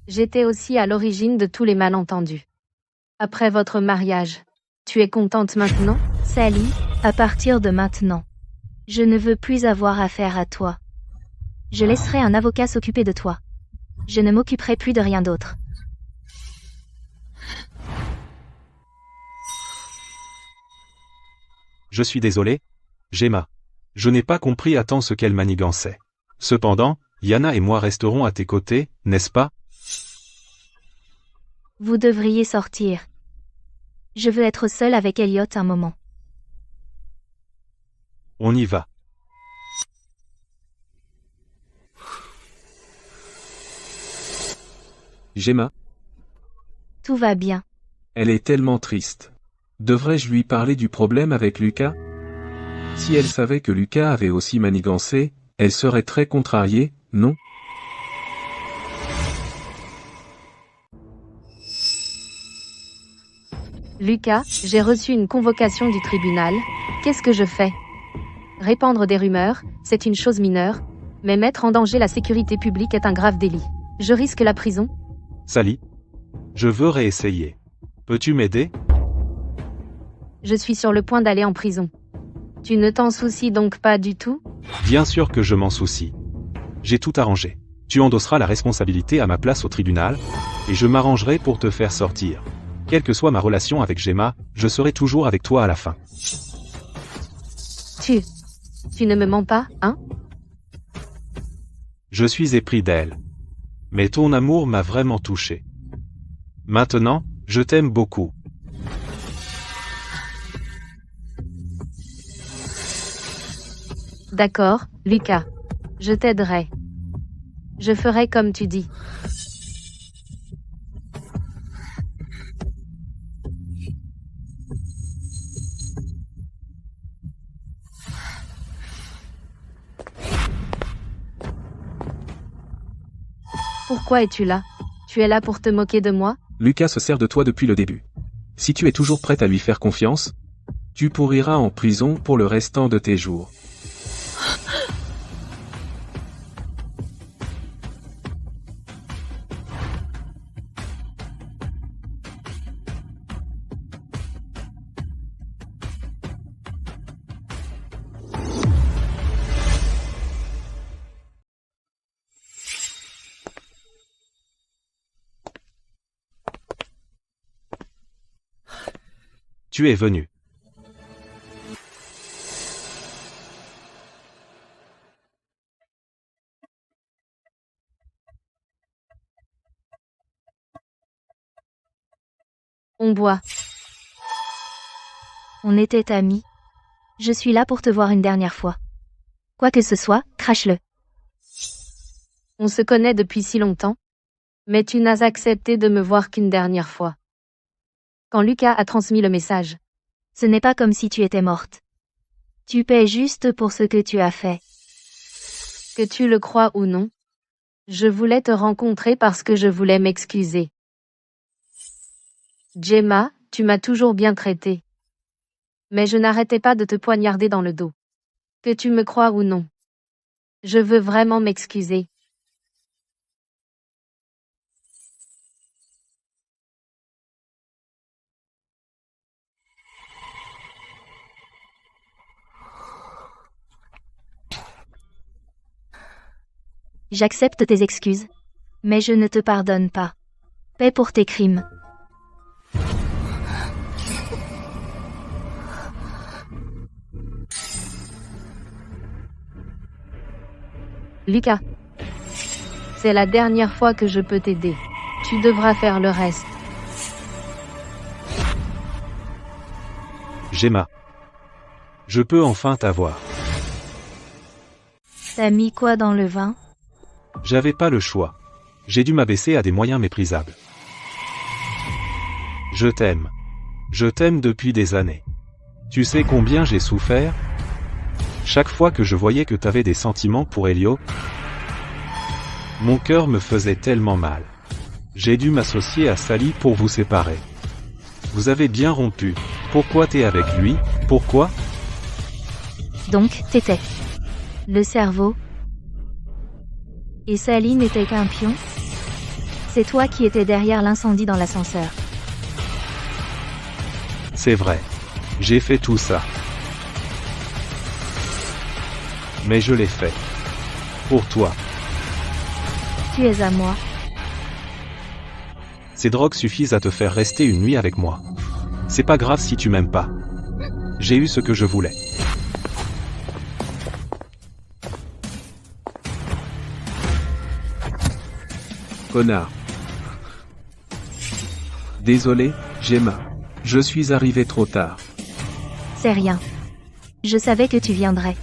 J'étais aussi à l'origine de tous les malentendus. Après votre mariage, tu es contente maintenant? Sally, à partir de maintenant, je ne veux plus avoir affaire à toi. Je laisserai un avocat s'occuper de toi. Je ne m'occuperai plus de rien d'autre. Je suis désolé, Gemma. Je n'ai pas compris à temps ce qu'elle manigançait. Cependant, Yana et moi resterons à tes côtés, n'est-ce pas? Vous devriez sortir. Je veux être seule avec Elliot un moment. On y va. Gemma, Tout va bien. elle est tellement triste. Devrais-je lui parler du problème avec Lucas? Si elle savait que Lucas avait aussi manigancé, elle serait très contrariée, non? Lucas, j'ai reçu une convocation du tribunal. Qu'est-ce que je fais? Répandre des rumeurs, c'est une chose mineure, mais mettre en danger la sécurité publique est un grave délit. Je risque la prison? Sally? Je veux réessayer. Peux-tu m'aider? Je suis sur le point d'aller en prison. Tu ne t'en soucies donc pas du tout? Bien sûr que je m'en soucie. J'ai tout arrangé. Tu endosseras la responsabilité à ma place au tribunal, et je m'arrangerai pour te faire sortir. Quelle que soit ma relation avec Gemma, je serai toujours avec toi à la fin. Tu ne me mens pas, hein? Je suis épris d'elle. Mais ton amour m'a vraiment touché. Maintenant, je t'aime beaucoup. D'accord, Lucas. Je t'aiderai. Je ferai comme tu dis. Pourquoi es-tu là? Tu es là pour te moquer de moi? Lucas se sert de toi depuis le début. Si tu es toujours prête à lui faire confiance, tu pourriras en prison pour le restant de tes jours. Tu es venu. On boit. On était amis. Je suis là pour te voir une dernière fois. Quoi que ce soit, crache-le. On se connaît depuis si longtemps. Mais tu n'as accepté de me voir qu'une dernière fois. Quand Lucas a transmis le message. Ce n'est pas comme si tu étais morte. Tu paies juste pour ce que tu as fait. Que tu le crois ou non. Je voulais te rencontrer parce que je voulais m'excuser. Gemma, tu m'as toujours bien traité. Mais je n'arrêtais pas de te poignarder dans le dos. Que tu me crois ou non. Je veux vraiment m'excuser. J'accepte tes excuses. Mais je ne te pardonne pas. Paie pour tes crimes. Lucas. C'est la dernière fois que je peux t'aider. Tu devras faire le reste. Gemma. Je peux enfin t'avoir. T'as mis quoi dans le vin? J'avais pas le choix. J'ai dû m'abaisser à des moyens méprisables. Je t'aime. Je t'aime depuis des années. Tu sais combien j'ai souffert? Chaque fois que je voyais que t'avais des sentiments pour Elliot, mon cœur me faisait tellement mal. J'ai dû m'associer à Sally pour vous séparer. Vous avez bien rompu. Pourquoi t'es avec lui? Pourquoi? Donc, t'étais le cerveau. Et Sally n'était qu'un pion? C'est toi qui étais derrière l'incendie dans l'ascenseur. C'est vrai. J'ai fait tout ça. Mais je l'ai fait. Pour toi. Tu es à moi. Ces drogues suffisent à te faire rester une nuit avec moi. C'est pas grave si tu m'aimes pas. J'ai eu ce que je voulais. Connard. Désolé, Gemma. Je suis arrivé trop tard. C'est rien. Je savais que tu viendrais.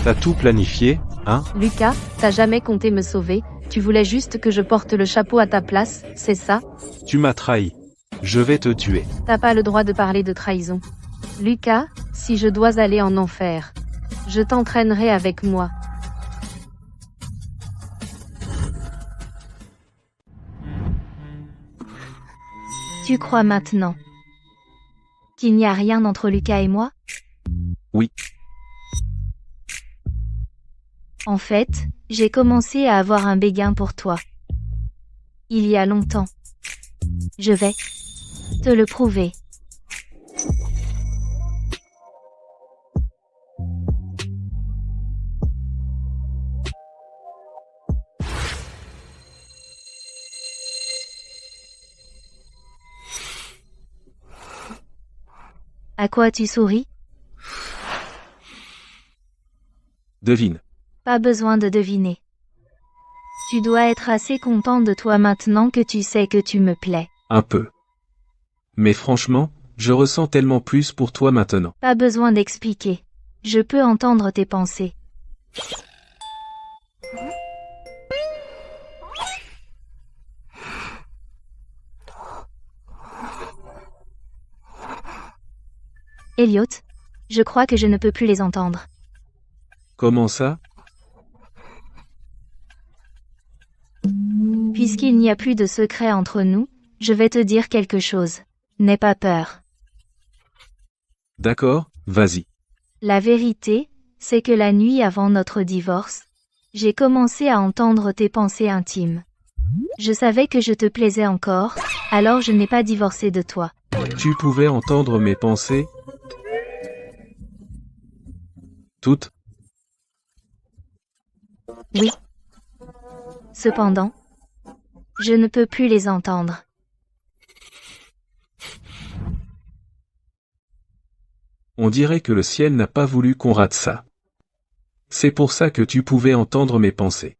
T'as tout planifié, hein? Lucas, t'as jamais compté me sauver, tu voulais juste que je porte le chapeau à ta place, c'est ça? Tu m'as trahi. Je vais te tuer. T'as pas le droit de parler de trahison. Lucas, si je dois aller en enfer, je t'entraînerai avec moi. Tu crois maintenant qu'il n'y a rien entre Lucas et moi? Oui. En fait, j'ai commencé à avoir un béguin pour toi. Il y a longtemps. Je vais te le prouver. À quoi tu souris? Devine. Pas besoin de deviner. Tu dois être assez content de toi maintenant que tu sais que tu me plais. Un peu. Mais franchement, je ressens tellement plus pour toi maintenant. Pas besoin d'expliquer. Je peux entendre tes pensées. Elliot, je crois que je ne peux plus les entendre. Comment ça? Puisqu'il n'y a plus de secret entre nous, je vais te dire quelque chose. N'aie pas peur. D'accord, vas-y. La vérité, c'est que la nuit avant notre divorce, j'ai commencé à entendre tes pensées intimes. Je savais que je te plaisais encore, alors je n'ai pas divorcé de toi. Tu pouvais entendre mes pensées? Toutes? Oui. Cependant, je ne peux plus les entendre. On dirait que le ciel n'a pas voulu qu'on rate ça. C'est pour ça que tu pouvais entendre mes pensées.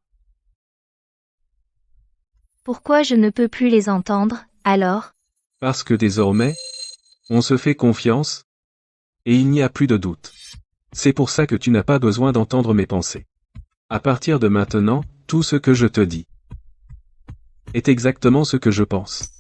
Pourquoi je ne peux plus les entendre, alors? Parce que désormais, on se fait confiance, et il n'y a plus de doute. C'est pour ça que tu n'as pas besoin d'entendre mes pensées. À partir de maintenant, tout ce que je te dis est exactement ce que je pense.